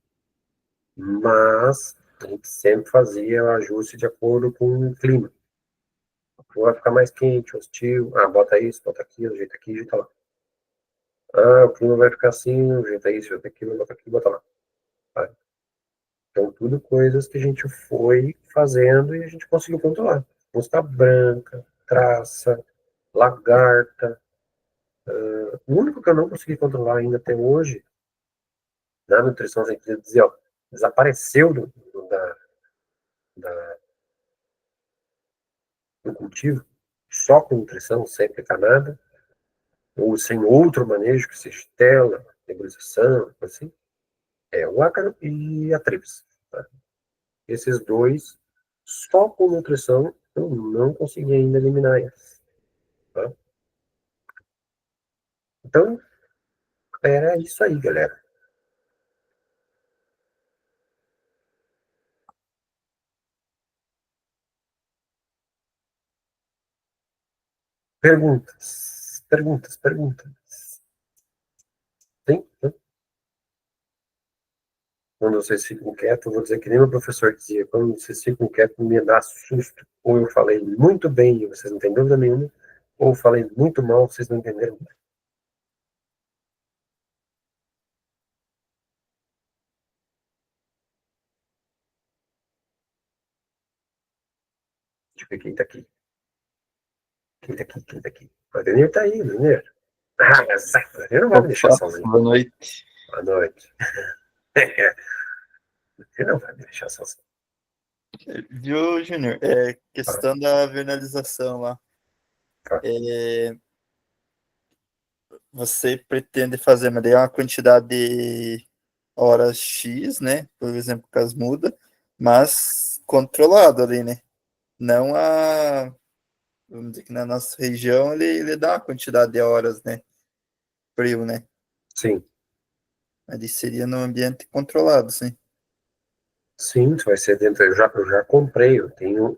mas a gente sempre fazia o ajuste de acordo com o clima. Vai ficar mais quente, hostil, bota isso, bota aquilo, ajeita aqui, ajeita lá. O clima vai ficar assim, ajeita isso, ajeita aquilo, bota aqui, bota lá. Tá? Então, tudo coisas que a gente foi fazendo e a gente conseguiu controlar. Mosca branca, traça, lagarta. O único que eu não consegui controlar ainda até hoje, na nutrição, a gente dizer, ó, desapareceu da, do cultivo, só com nutrição, sem aplicar nada, ou sem outro manejo, que seja tela, nebulização, assim, é o ácaro e a trips. Tá? Esses dois, só com nutrição, eu não consegui ainda eliminar eles. Tá? Então, era isso aí, galera. Perguntas, perguntas, perguntas. Tem? Quando vocês ficam quietos, eu vou dizer que nem meu professor dizia, quando vocês ficam quietos, me dá susto. Ou eu falei muito bem e vocês não têm dúvida nenhuma, ou eu falei muito mal, vocês não entenderam. Tipo, quem tá aqui? Quem tá aqui? Quem tá aqui? O Ademir tá aí, Ademir. Exato. Ele não vai me deixar Opa, sozinho. boa noite. Boa noite. Ele não vai me deixar sozinho. Viu, Júnior? Tá, Questão da vernalização lá. tá. É, você pretende fazer, mas daí é uma quantidade de horas X, né? Por exemplo, com as mudas, mas controlado ali, né? Não a. Vamos dizer que na nossa região ele dá uma quantidade de horas, né? Frio, né? Sim. Mas seria no ambiente controlado, sim. Sim, isso vai ser dentro. Eu já comprei. Eu tenho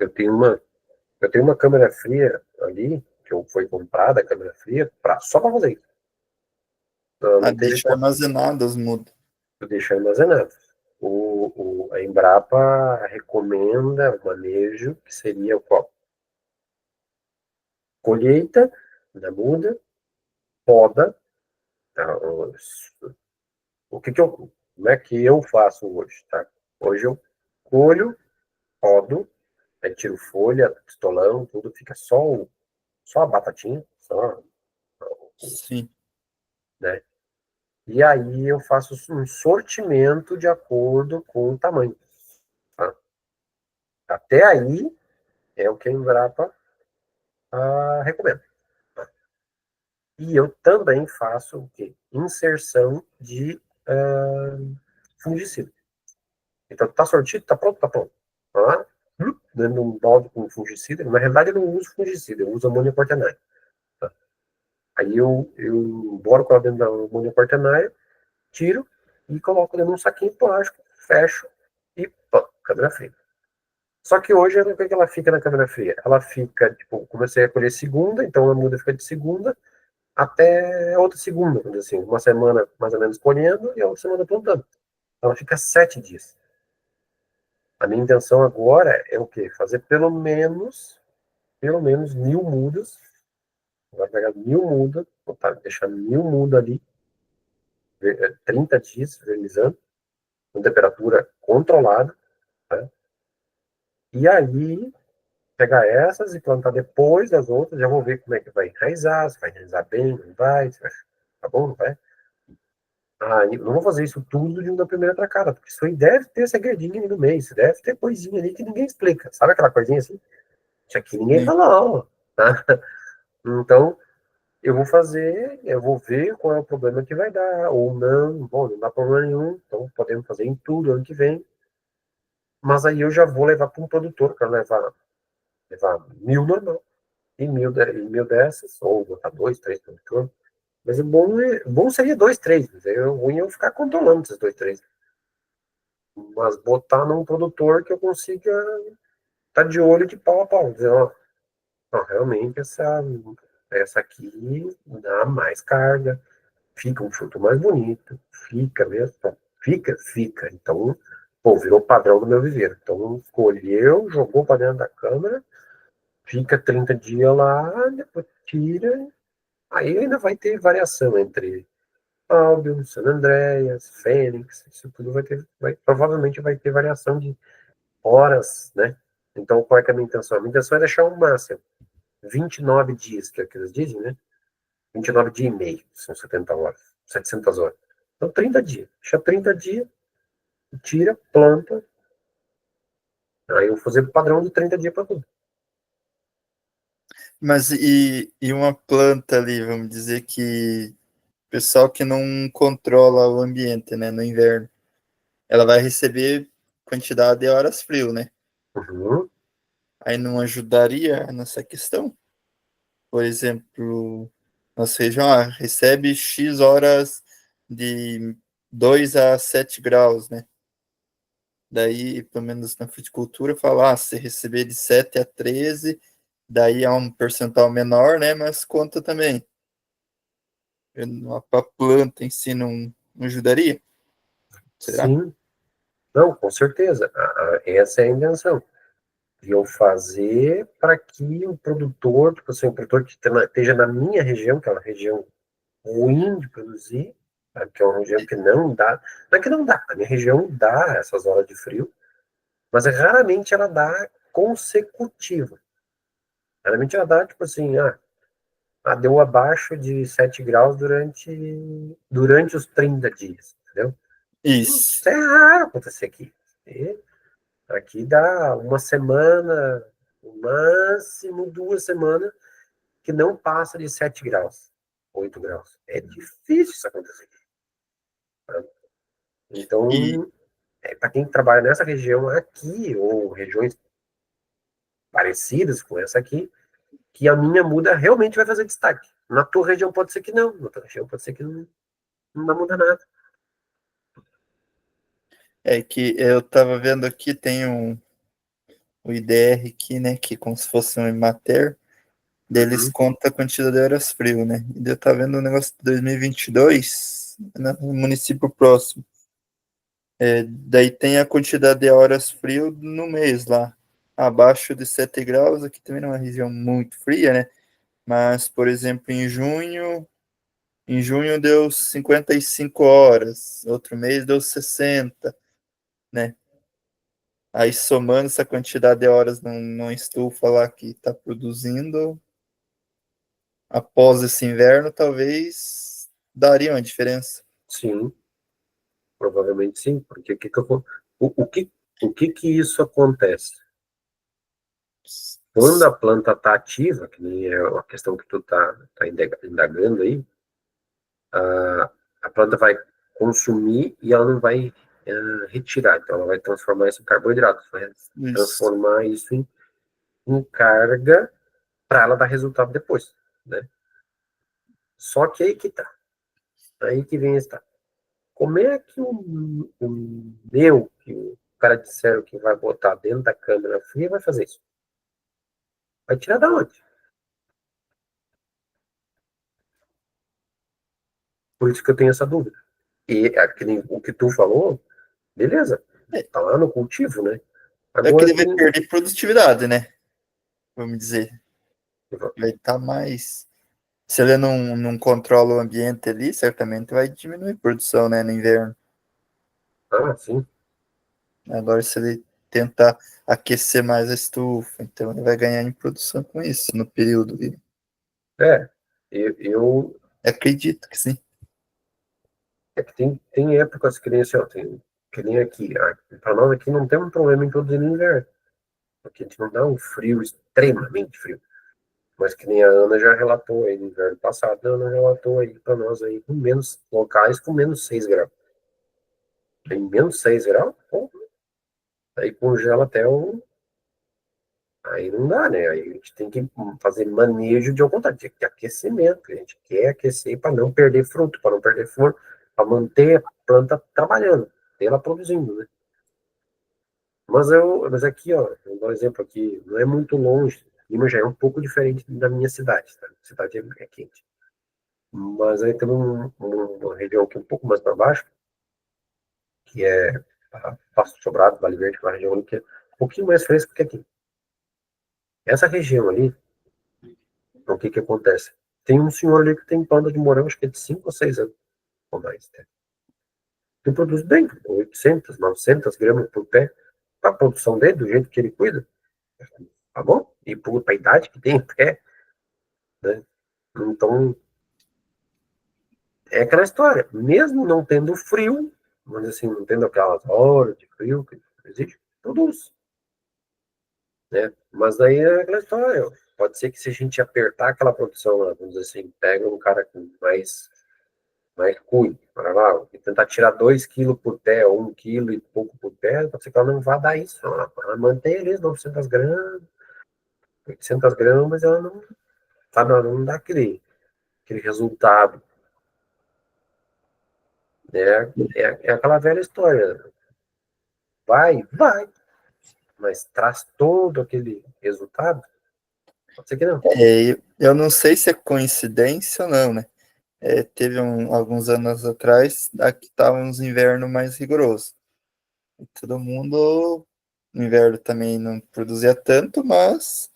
uma câmera fria ali, que eu foi comprada, a câmera fria, só para fazer isso. Não, Ah, não teve deixa armazenado as mudas. deixar armazenado. A Embrapa recomenda o manejo, que seria o qual? Colheita da muda, poda. Tá? Como é que eu faço hoje? Tá? Hoje eu colho, podo, aí tiro folha, pistolão, tudo, fica só a batatinha, só, Sim. né? E aí eu faço um sortimento de acordo com o tamanho. Tá? Até aí é o que a Embrapa recomenda. E eu também faço o quê? Inserção de fungicida. Então, tá sortido, tá pronto, tá pronto. Tá? Dentro de um balde com fungicida. Na realidade, eu não uso fungicida, eu uso amônia quaternária. Tá? Aí eu boro com ela dentro da amônia quaternária, tiro e coloco dentro de um saquinho plástico, fecho e pã, câmera fria. Só que hoje, o que ela fica na câmera fria? Ela fica, tipo, comecei a colher segunda, então a muda fica de segunda até outra segunda, vamos dizer assim, uma semana mais ou menos colhendo e a outra semana plantando. Ela fica 7 dias. A minha intenção agora é o quê? Fazer pelo menos 1.000 mudas. Vai pegar 1.000 mudas, botar, deixar 1.000 mudas ali, 30 dias realizando, com temperatura controlada, né? E aí, pegar essas e plantar depois das outras, já vou ver como é que vai enraizar, se vai enraizar bem, não vai, se vai, tá bom, não vai. Ah, não vou fazer isso tudo de uma primeira tacada, porque isso aí deve ter segredinho ali no meio, isso deve ter coisinha ali que ninguém explica. Sabe aquela coisinha assim? Isso aqui ninguém Sim. falou, tá? Então, eu vou ver qual é o problema que vai dar, ou não, bom, não dá problema nenhum, então podemos fazer em tudo ano que vem, mas aí eu já vou levar para um produtor, para levar 1.000 normal, e 1.000 dessas, ou botar dois, três produtores, mas o bom seria dois, três, mas aí o ruim é eu ficar controlando esses dois, três, mas botar num produtor que eu consiga estar de olho de pau a pau, dizer, ó, não, realmente essa aqui dá mais carga, fica um fruto mais bonito, fica mesmo, fica. Então, pô, virou padrão do meu viveiro. Então, colheu, jogou para dentro da câmara, fica 30 dias lá, depois tira, aí ainda vai ter variação entre Albion, San Andreas, Fênix, isso tudo provavelmente vai ter variação de horas, né? Então, qual é que é a minha intenção? A minha intenção é deixar o máximo, 29 dias, que é o que eles dizem, né? 29 dias e meio, são 70 horas, 700 horas. Então, 30 dias. Deixa 30 dias, tira, planta. Aí eu vou fazer o padrão de 30 dias para tudo. Mas e uma planta ali, vamos dizer que pessoal que não controla o ambiente, né, no inverno, ela vai receber quantidade de horas frio, né? Uhum. Aí não ajudaria nessa questão? Por exemplo, nossa região recebe X horas de 2 a 7 graus, né? Daí, pelo menos na fruticultura, falar, se receber de 7 a 13, daí é um percentual menor, né? Mas conta também. A planta em si não ajudaria? Será? Sim, não, com certeza. Essa é a intenção. De eu fazer para que o produtor, tipo assim, o produtor que esteja na minha região, que é uma região ruim de produzir, sabe, que é uma região que não dá, não é que não dá, a minha região dá essas horas de frio, mas raramente ela dá consecutiva. Raramente ela dá, tipo assim, deu abaixo de 7 graus durante os 30 dias, entendeu? Isso. Isso é raro acontecer aqui. E aqui dá uma semana, no máximo 2 semanas, que não passa de 7 graus, 8 graus. É difícil isso acontecer. Tá? E Então, para quem trabalha nessa região aqui, ou regiões parecidas com essa aqui, que a minha muda realmente vai fazer destaque. Na tua região pode ser que não, na tua região pode ser que não vai mudar nada. é que eu tava vendo aqui, tem o IDR aqui, né? Que é como se fosse um Imater, deles Uhum. conta a quantidade de horas frio, né? E eu tava vendo um negócio de 2022, né, no município próximo. Daí tem a quantidade de horas frio no mês lá. Abaixo de 7 graus, aqui também não é uma região muito fria, né? Mas, por exemplo, em junho deu 55 horas, outro mês deu 60, né? Aí somando essa quantidade de horas numa estufa lá que está produzindo, após esse inverno, talvez daria uma diferença. Sim, provavelmente sim, porque o que que isso acontece? Quando a planta está ativa, que nem é a questão que tu tá indagando aí, a planta vai consumir e ela não vai retirar, então ela vai transformar isso em carboidrato, vai Isso. transformar isso em carga para ela dar resultado depois, né? Só que aí que tá, aí que vem esse tá. Como é que que o cara disseram que vai botar dentro da câmera fria, vai fazer isso? Vai tirar da onde? Por isso que eu tenho essa dúvida. E o que tu falou, beleza, É, tá lá no cultivo, né? É que Agora ele vai tem. perder produtividade, né? Vamos dizer. Vai estar mais. Se ele não controla o ambiente ali, certamente vai diminuir a produção, né, no inverno. Ah, sim. Agora, se ele tentar aquecer mais a estufa, então ele vai ganhar em produção com isso no período. É, eu Acredito que sim. é que tem épocas que nem assim, ó, que nem aqui. Para nós aqui não tem um problema em produzir no inverno, porque a gente não dá um frio extremamente frio. Mas que nem a Ana já relatou aí no inverno passado, a Ana relatou aí para nós aí com menos locais com menos 6 graus. Tem menos 6 graus, pô, aí congela até o. Aí não dá, né? Aí a gente tem que fazer manejo de ao contrário, de aquecimento. A gente quer aquecer para não perder fruto, para não perder flor, para manter a planta trabalhando, ela produzindo, né? Mas aqui, ó, vou dar um exemplo aqui, não é muito longe. Lima já é um pouco diferente da minha cidade, tá? A cidade é quente. Mas aí tem uma região aqui um pouco mais para baixo, que é Pasto Sobrado, Vale Verde, que é uma região que é um pouquinho mais fresca que aqui. Essa região ali, o que que acontece? Tem um senhor ali que tem planta de morango, acho que é de 5 ou 6 anos, ou mais, né? Ele produz bem, 800, 900 gramas por pé. A produção dele, do jeito que ele cuida, tá bom? E para a idade que tem em pé, né? Então, é aquela história. Mesmo não tendo frio, vamos dizer assim, não tendo aquelas horas de frio que existe, produz, né? Mas daí é aquela história. Pode ser que se a gente apertar aquela produção lá, vamos dizer assim, pega um cara com mais cuide, para lá, e tentar tirar 2 quilos por pé, ou 1 quilo e pouco por pé, pode ser que ela não vá dar isso. Ela mantém ali 900 gramas, 800 gramas, mas ela não, sabe, ela não dá aquele resultado. É aquela velha história. Vai, mas traz todo aquele resultado, pode ser que não. Eu não sei se é coincidência ou não, né? Teve alguns anos atrás, aqui estavam uns invernos mais rigorosos. E todo mundo, no inverno também não produzia tanto, mas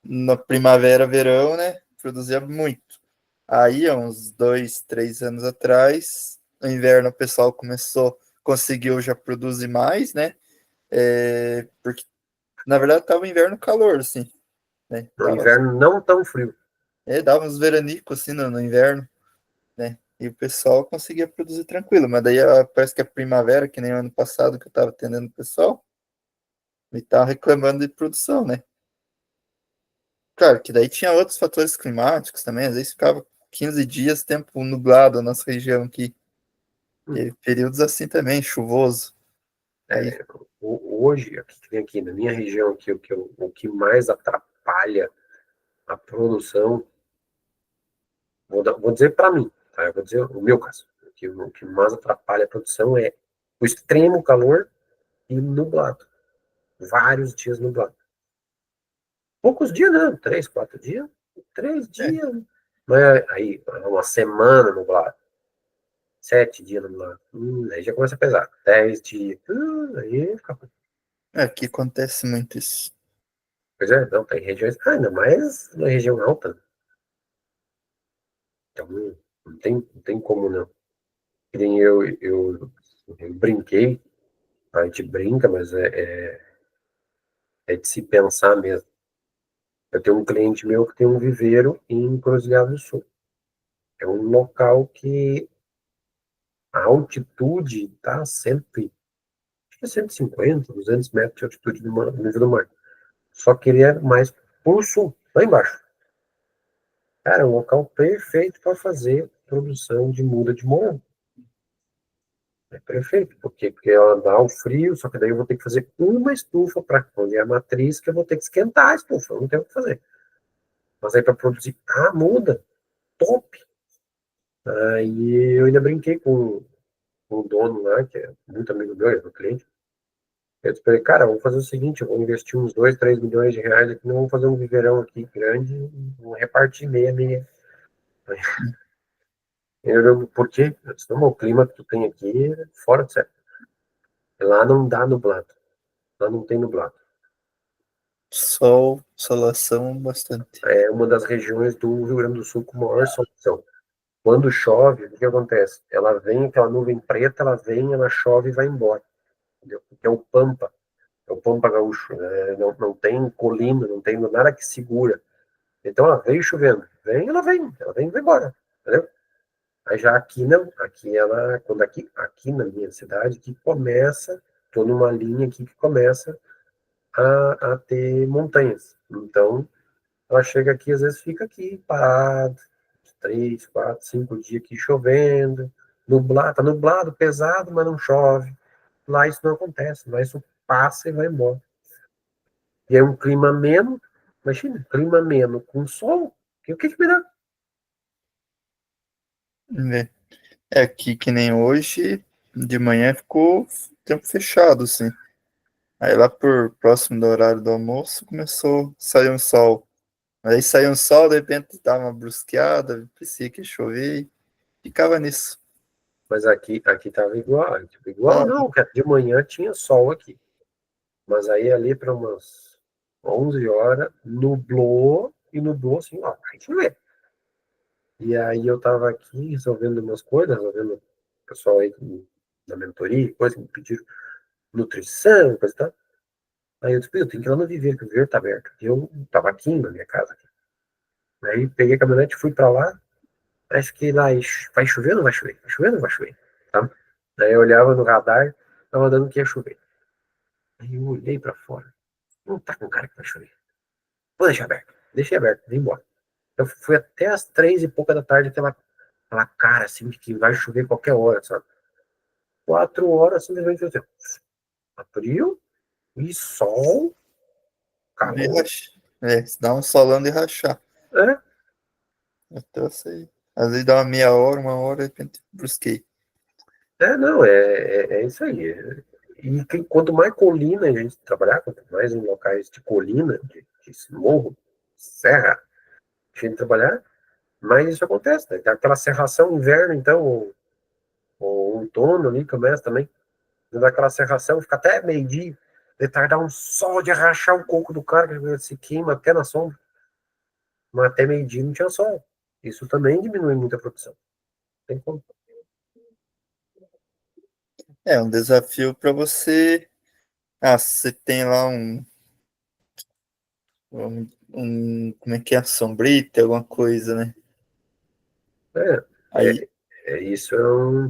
na primavera, verão, né, produzia muito. Aí, há uns 2, 3 anos atrás, no inverno o pessoal conseguiu já produzir mais, né? Porque, na verdade, tava inverno calor, assim, né? No inverno não tão frio. Dava uns veranicos, assim, no inverno, né? E o pessoal conseguia produzir tranquilo, mas daí parece que a primavera, que nem o ano passado que eu estava atendendo o pessoal, me tava reclamando de produção, né? Claro que daí tinha outros fatores climáticos também, às vezes ficava 15 dias tempo nublado na nossa região aqui. Teve períodos assim também, chuvoso. Aí, É, hoje, aqui, que tem aqui na minha região, aqui, o que mais atrapalha a produção, vou dizer para mim, tá? Eu vou dizer o meu caso. O que mais atrapalha a produção é o extremo calor e nublado. Vários dias nublado. Poucos dias, não, 3, 4 dias. 3 dias. Mas aí, uma semana nublado. 7 dias nublado. Aí já começa a pesar. 10 dias. Aí fica. aqui acontece muito isso. Pois é, não, tem regiões. Ainda mais na região alta. Então, não tem como não. Que nem eu brinquei, a gente brinca, mas é de se pensar mesmo. Eu tenho um cliente meu que tem um viveiro em Cruzilhado do Sul. É um local que a altitude está sempre, acho que é 150, 200 metros de altitude do nível do mar. Só que ele é mais pro sul, lá embaixo. Cara, é um local perfeito para fazer produção de muda de morango. É perfeito. Por quê? Porque ela dá o frio, só que daí eu vou ter que fazer uma estufa para onde é a matriz, que eu vou ter que esquentar a estufa, eu não tenho o que fazer. Mas aí para produzir a muda, top. Aí eu ainda brinquei com o dono lá, que é muito amigo meu, é meu cliente. Eu falei, cara, vamos fazer o seguinte, eu vou investir uns 2, 3 milhões de reais aqui, nós vamos fazer um viveirão aqui grande e vamos repartir meia, meia. Por quê? Eu disse, não, o clima que tu tem aqui é fora de sério. Lá não dá nublado. Lá não tem nublado. Sol, solação, bastante. É uma das regiões do Rio Grande do Sul com maior solução. Quando chove, o que acontece? Ela vem, aquela nuvem preta, ela vem, ela chove e vai embora. Entendeu? Porque é o Pampa Gaúcho. Né? Não tem colina, não tem nada que segura. Então ela veio chovendo. Vem, ela vem e vai embora. Entendeu? Aí já aqui não, aqui ela, quando aqui na minha cidade, que começa, tô numa linha aqui que começa a ter montanhas. Então, ela chega aqui, às vezes fica aqui parado, 3, 4, 5 dias aqui chovendo, nublado, tá nublado, pesado, mas não chove. Lá isso não acontece, lá isso passa e vai embora. E é um clima ameno, imagina, clima ameno com sol, o que me dá? Né? É aqui que nem hoje, de manhã ficou tempo fechado, assim. Aí lá por próximo do horário do almoço começou a sair um sol. Aí saiu um sol, de repente dava uma brusqueada, parecia que ia chover, e ficava nisso. Mas aqui tava igual, tipo, igual Ó, não, cara, de manhã tinha sol aqui. Mas aí ali para umas 11 horas, nublou assim, ó, vai chover. E aí eu tava aqui resolvendo umas coisas, resolvendo o pessoal aí da mentoria, coisa que me pediram nutrição, coisa e tal. Aí eu disse, eu tenho que ir lá no viveiro, que o viveiro tá aberto. E eu tava aqui na minha casa. Aí peguei a caminhonete, fui pra lá, aí fiquei lá, vai chover ou não vai chover? Vai chover ou não vai chover? Tá? Aí eu olhava no radar, tava dando que ia chover. Aí eu olhei pra fora, não tá com cara que vai chover. Vou deixar aberto. Deixei aberto, vim embora. Eu fui até as 3 e pouca da tarde, aquela cara assim de que vai chover qualquer hora, sabe? 4 horas, simplesmente assim, frio e sol, de calor. rach... É, se dá um solão de rachar. É, Então, assim, às vezes dá uma meia hora, uma hora, de repente brusquei. não, é isso aí. E quanto mais colina a gente trabalhar, quanto mais em locais de colina, de morro, serra, a gente trabalhar, mais isso acontece, né? Aquela serração inverno, então, o outono ali começa também. Daquela serração, fica até meio-dia, de tarde dá um sol de rachar o coco do cara, que se queima até na sombra, mas até meio-dia não tinha sol. Isso também diminui muito a produção. Tem como. É um desafio para você. Ah, você tem lá como é que é? Sombrita, alguma coisa, né? É, Aí, isso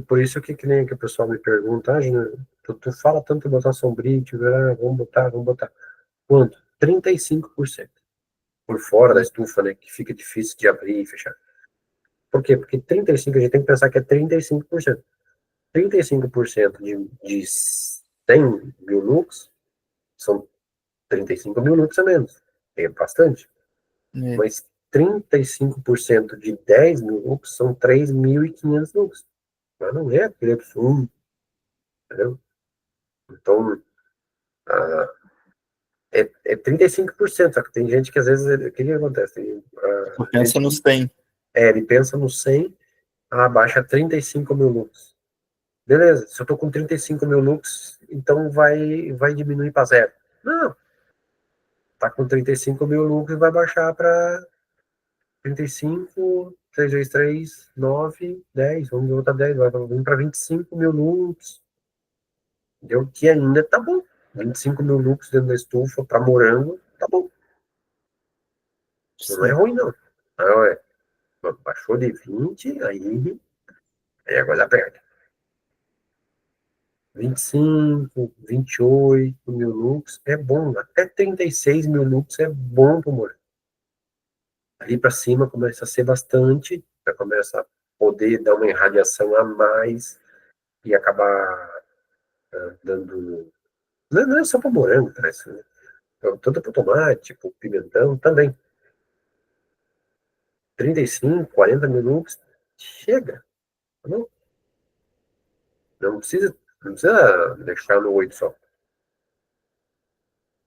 por isso que nem que o pessoal me pergunta, Gina, tu fala tanto em botar sombrite, vamos botar. Quanto? 35% por fora da né? estufa, né, que fica difícil de abrir e fechar. Por quê? Porque 35% a gente tem que pensar que é 35%. 35% de 100 mil lux são 35 mil lux a menos. É bastante. né? Mas 35% de 10 mil lux são 3.500 lux. Mas não é aquele absurdo, entendeu? Então, ah, é 35%, só que tem gente que às vezes, o que acontece? Só Gente pensa nos 100. ele pensa no 100, abaixa 35 mil lux. Beleza, se eu tô com 35 mil lux, então vai diminuir para zero. Não, tá com 35 mil lux, vai baixar para 35, 3 vezes 3, 9, 10. Vamos botar 10, vai vir para 25 mil lux. Deu que ainda tá bom. 25 mil lux dentro da estufa para morango, tá bom. Não é Sim. ruim, não. Aí, baixou de 20, aí agora aperta. 25, 28 mil lux é bom. Até 36 mil lux é bom pro morango. Ali para cima começa a ser bastante, já começa a poder dar uma irradiação a mais e acabar dando. Não é só para morango, tá? Isso, né? Tanto para tomate, para pimentão também. 35, 40 minutos, chega. Não, não precisa, não precisa deixar no 8 só.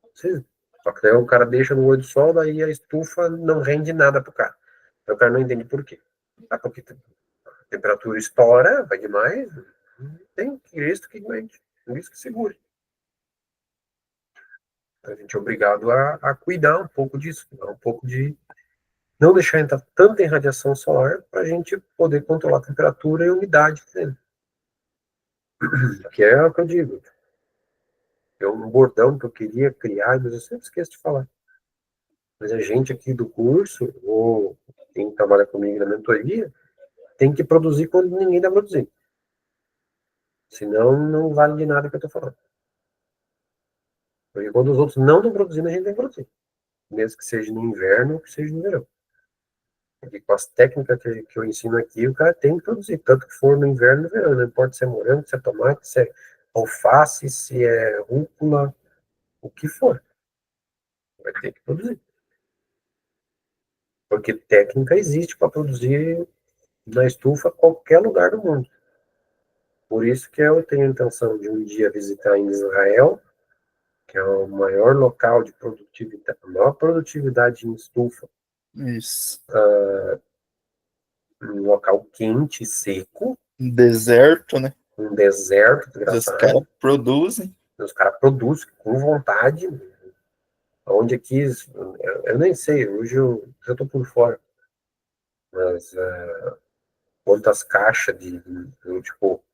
Não precisa. Só que daí o cara deixa no 8 sol, daí a estufa não rende nada pro cara. Então o cara não entende por quê. Ah, porque a temperatura estoura, vai demais, tem isso que aguente, isso que segure. A gente é obrigado a cuidar um pouco disso, um pouco de não deixar entrar tanta irradiação solar para a gente poder controlar a temperatura e a umidade dele. Que é o que eu digo. É um bordão que eu queria criar, mas eu sempre esqueço de falar. Mas a gente aqui do curso, ou quem trabalha comigo na mentoria, tem que produzir quando ninguém está produzindo. Senão, não vale de nada o que eu estou falando. Porque quando os outros não estão produzindo, a gente tem que produzir. Mesmo que seja no inverno ou que seja no verão. Porque com as técnicas que eu ensino aqui, o cara tem que produzir, tanto que for no inverno e no verão. Não importa se é morango, se é tomate, se é alface, se é rúcula, o que for. Vai ter que produzir. Porque técnica existe para produzir na estufa qualquer lugar do mundo. Por isso que eu tenho a intenção de um dia visitar em Israel, que é o maior local de produtividade, a maior produtividade em estufa, Isso. um local quente, seco, Deserto, né? um deserto Os caras desgraçado. produzem. Os caras produzem com vontade, onde aqui, eu nem sei, hoje eu tô por fora, mas quantas caixas tipo,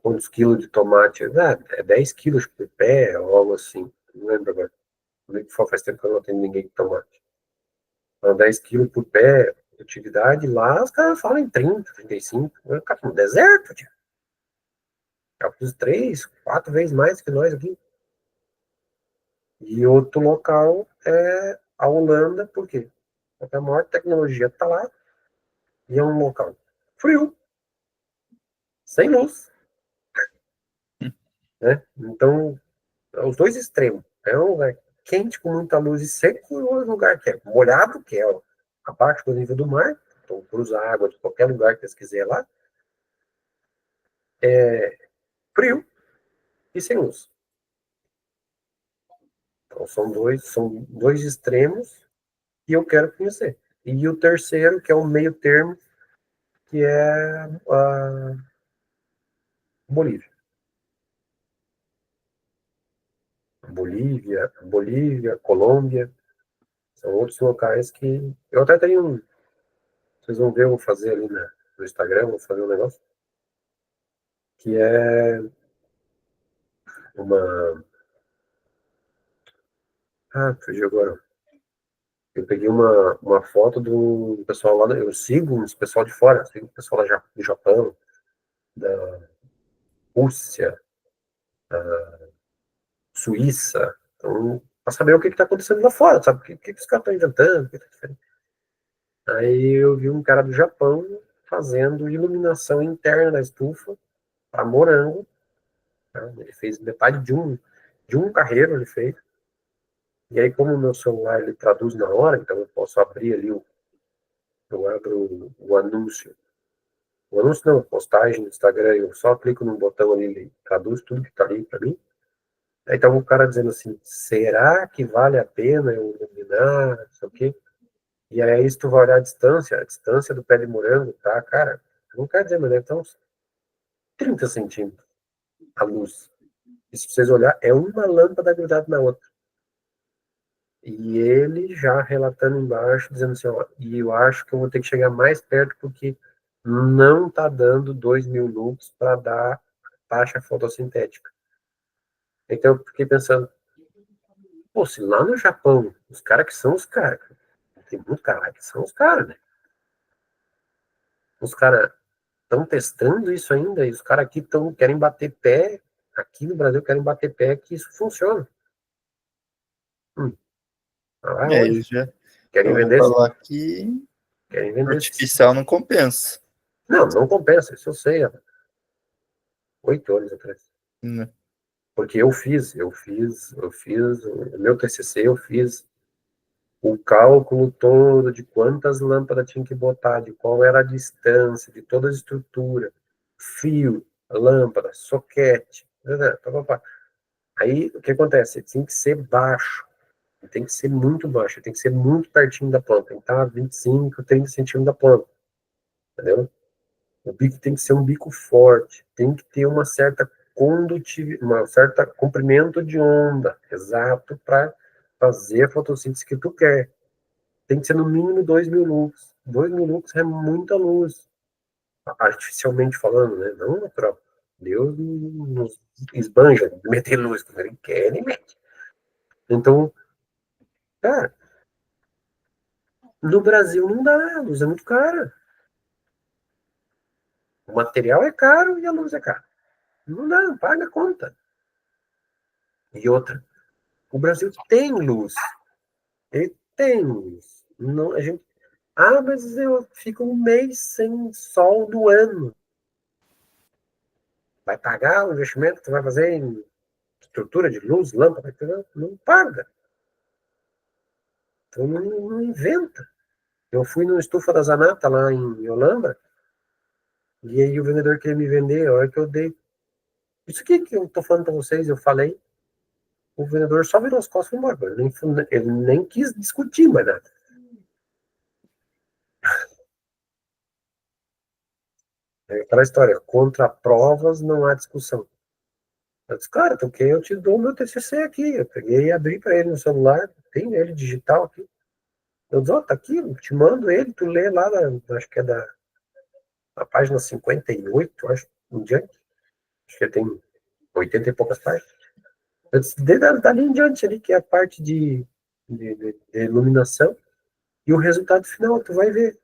quantos quilos de tomate, é 10 quilos por pé, ou algo assim, não lembro agora. Faz tempo que eu não tenho ninguém de tomate. Então, 10 quilos por pé, atividade, lá os caras falam em 30, 35. Cara, no deserto, tio. Já fiz 3, 4 vezes mais que nós aqui. E outro local é a Holanda, por quê? Porque a maior tecnologia está lá e é um local frio, sem luz, né? Então, é os dois extremos. É um lugar quente com muita luz e seco e um lugar que é molhado, que é ó, abaixo do nível do mar. Então, cruza a água de qualquer lugar que você quiser lá. Frio e sem luz. Então, são dois extremos que eu quero conhecer. E o terceiro, que é o meio termo, que é a Bolívia. Bolívia, Colômbia, são outros locais que eu até tenho vocês vão ver, eu vou fazer ali no Instagram, vou fazer um negócio que é uma. Fugiu agora. Eu peguei uma foto do pessoal lá, eu sigo uns pessoal de fora, sigo o pessoal do Japão, da Rússia, Suíça, então, para saber o que está acontecendo lá fora, sabe? O que os caras estão inventando, o que tá diferente. Aí eu vi um cara do Japão fazendo iluminação interna da estufa para morango, tá? Ele fez metade de um carreiro, ele fez. E aí, como o meu celular ele traduz na hora, então eu posso abrir ali, eu abro o anúncio. O anúncio não, postagem no Instagram, eu só clico num botão ali, ele traduz tudo que está ali para mim. Aí tá o cara dizendo assim, será que vale a pena eu iluminar, não sei o quê? E aí se tu vai olhar a distância do pé de morango, tá, cara, não quer dizer, mas deve estar uns 30 centímetros a luz. E se vocês olhar, é uma lâmpada grudada na outra. E ele já relatando embaixo, dizendo assim, ó, e eu acho que eu vou ter que chegar mais perto porque não tá dando 2.000 lux para dar taxa fotossintética. Então eu fiquei pensando, pô, se lá no Japão, os caras que são os caras, tem muito cara lá que são os caras, né? Os caras estão testando isso ainda, e os caras aqui querem bater pé, aqui no Brasil querem bater pé que isso funciona. Ah, É, hoje. já Querem eu vou vender, falar que querem vender. artificial não compensa. Não, não compensa, isso eu sei há 8 anos atrás. Né? Porque eu fiz o meu TCC, eu fiz o cálculo todo de quantas lâmpadas tinha que botar, de qual era a distância, de toda a estrutura, fio, lâmpada, soquete, Aí, o que acontece? Tem que ser baixo, tem que ser muito baixo, tem que ser muito pertinho da planta, tem que estar a 25, 30 centímetros da planta, entendeu? O bico tem que ser um bico forte, tem que ter uma certa uma certa comprimento de onda exato para fazer a fotossíntese que tu quer. Tem que ser no mínimo 2.000 lux. 2.000 lux é muita luz, artificialmente falando, né? Não natural. Deus nos esbanja, meter luz quando ele quer, ele mete. Então, cara, no Brasil não dá, a luz é muito cara. O material é caro e a luz é cara. Não dá, não paga a conta. E outra, o Brasil tem luz. Ele tem luz. Não, a gente, mas eu fico um mês sem sol do ano. Vai pagar o investimento que você vai fazer em estrutura de luz, lâmpada? Não paga. Então não inventa. Eu fui no Estufa da Zanata, lá em Holanda, e aí o vendedor queria me vender, a hora que eu dei. Isso aqui que eu tô falando para vocês, eu falei, o vendedor só virou as costas e foi embora. Ele nem quis discutir mais nada. É aquela história, contra provas não há discussão. Eu disse, cara, então que eu te dou o meu TCC aqui. Eu peguei e abri para ele no celular, tem ele digital aqui. Eu disse, tá aqui, eu te mando ele, tu lê lá, acho que é da página 58, acho, em diante. Acho que tem 80 e poucas páginas. Eu disse, dali em diante ali, que é a parte de iluminação, e o resultado final, tu vai ver.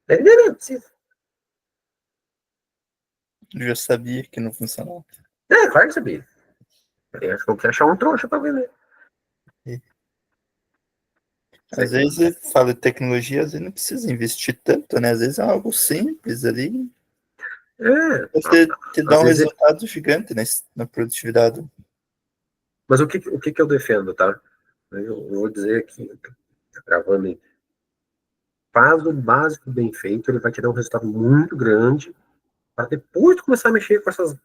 Ele não precisa. Eu já sabia que não funcionava. Claro que sabia. Ele achou que achar um trouxa para vender. Às vezes, fala de tecnologia, às vezes não precisa investir tanto, né? Às vezes é algo simples ali. Você te dá um resultado gigante, né, na produtividade. Mas o que eu defendo, tá? Eu vou dizer aqui, tá gravando aí. Faz o básico bem feito, ele vai te dar um resultado muito grande, para depois começar a mexer com essas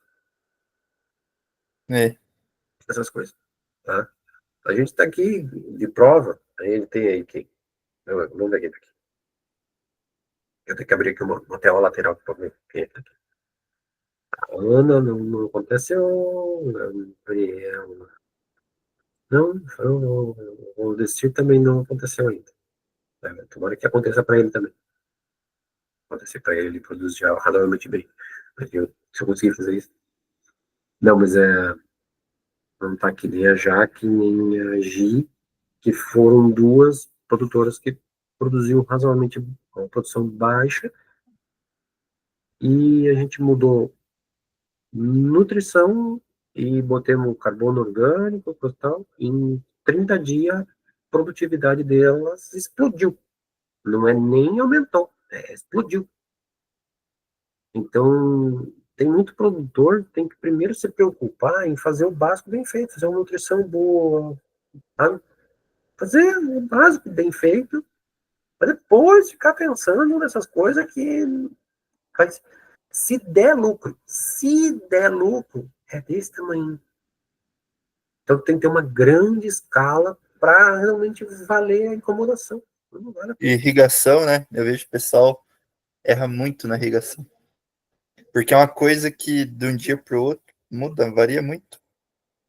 coisas, tá? A gente tá aqui de prova, a gente tem aí quem? Vamos ver quem tá aqui. Eu tenho que abrir aqui uma tela lateral para ver quem é que tá aqui. A Ana não aconteceu, Gabriel não, o Destir também não aconteceu ainda. Tomara que aconteça para ele também. Acontecer para ele produz já razoavelmente bem. Se eu conseguir fazer isso. Não, mas não tá aqui nem a Jaque, nem a Gi, que foram duas produtoras que produziam razoavelmente uma produção baixa, e a gente mudou nutrição e botemos carbono orgânico e tal. Em 30 dias, a produtividade delas explodiu. Não é nem aumentou, explodiu. Então, tem muito produtor que tem que primeiro se preocupar em fazer o básico bem feito, fazer uma nutrição boa, sabe? Fazer o básico bem feito, para depois ficar pensando nessas coisas que faz. Se der lucro, é desse tamanho. Então tem que ter uma grande escala para realmente valer a incomodação. Não vale a pena. Irrigação, né? Eu vejo o pessoal erra muito na irrigação. Porque é uma coisa que de um dia para o outro muda, varia muito,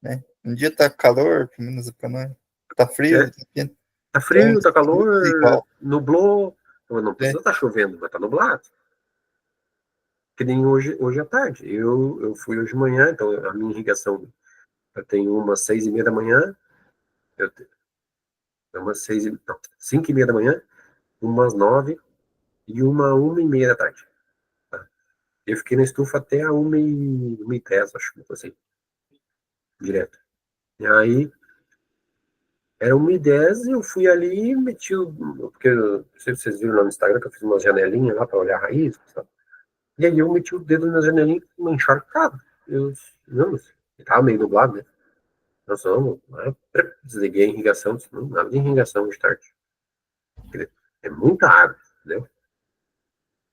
né? Um dia tá calor, pelo menos para nós. Tá frio, tá quente. Tá frio, tá Então, calor, nublou. Não precisa né? estar chovendo, mas tá nublado. Que nem hoje à tarde. Eu fui hoje de manhã, então a minha irrigação, eu tenho umas 6:30 da manhã, eu tenho umas 5:30 da manhã, umas 9 e uma 1:30 da tarde. Tá? Eu fiquei na estufa até a 1:10, acho, assim, direto. E aí, era 1:10 e eu fui ali e meti porque não sei se vocês viram lá no Instagram que eu fiz uma janelinha lá para olhar a raiz, sabe? E aí eu meti o dedo na janelinha com uma encharcada. Não, estava meio nublado, né? Nós vamos, desliguei a irrigação, não, nada de irrigação de tarde. É muita água, entendeu?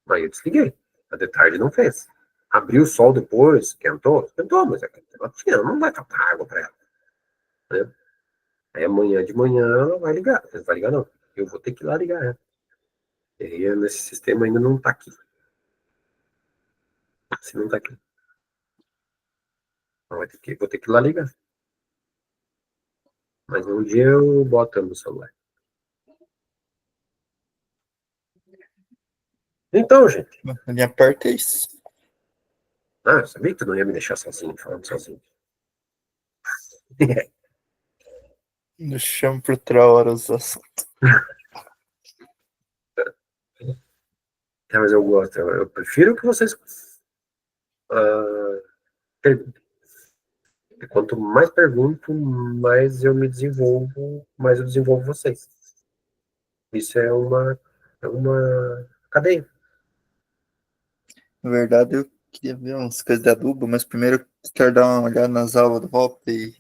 Aí eu desliguei. A de tarde não fez. Abriu o sol depois, esquentou, mas ela não vai faltar água para ela. Né? Aí amanhã de manhã ela vai ligar. Não vai ligar, não. Eu vou ter que ir lá ligar ela. E aí nesse sistema ainda não tá aqui. Se não tá aqui. Vou ter que ir lá ligar. Mas um dia eu boto no celular. Então, gente. A minha parte é isso. Ah, eu sabia que tu não ia me deixar sozinho, falando sozinho. Eu chamo por outra hora os assuntos. É, mas eu gosto. Eu prefiro que vocês perguntem. E quanto mais pergunto, mais eu me desenvolvo, mais eu desenvolvo vocês. Isso é uma cadeia. Na verdade, eu queria ver umas coisas da Duba, mas primeiro eu quero dar uma olhada nas aulas do Hop e.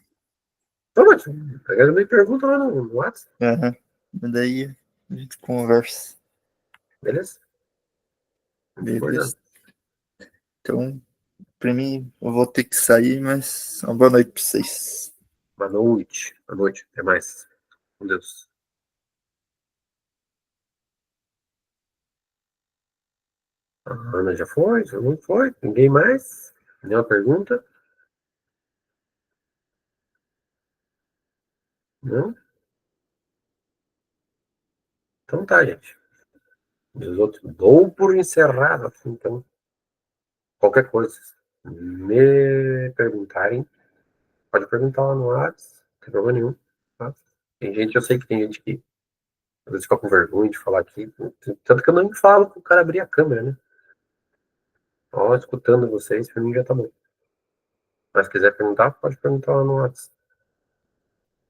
Então, mas, me pergunta lá no WhatsApp, Aham. E daí a gente conversa. beleza? Beleza. Concordando. Então, pra mim, eu vou ter que sair, mas uma boa noite pra vocês. Boa noite. Boa noite. Até mais. Com Deus. A Ana já foi? Já não foi? Ninguém mais? Nenhuma pergunta? Não? Então tá, gente. Os outros dou por encerrado. Assim, então, qualquer coisa, me perguntarem, pode perguntar lá no WhatsApp, não tem problema nenhum. Tá? Tem gente, eu sei que tem gente que às vezes fica com vergonha de falar aqui. Tanto que eu não falo pro cara abrir a câmera, né? Ó, escutando vocês, pra mim já tá bom. Mas se quiser perguntar, pode perguntar lá no WhatsApp.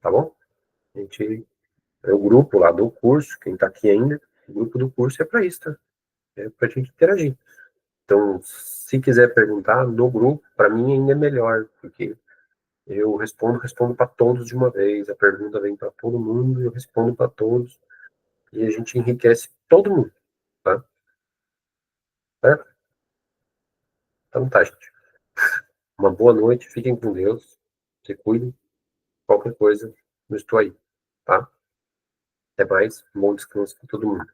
Tá bom? A gente, é o grupo lá do curso, quem tá aqui ainda, o grupo do curso é pra isso, tá? É pra gente interagir. Então, se quiser perguntar no grupo, para mim ainda é melhor, porque eu respondo para todos de uma vez. A pergunta vem para todo mundo, eu respondo para todos e a gente enriquece todo mundo, tá? Certo? Então tá, gente. Uma boa noite, fiquem com Deus, se cuidem, qualquer coisa, eu estou aí, tá? Até mais, bom descanso para todo mundo.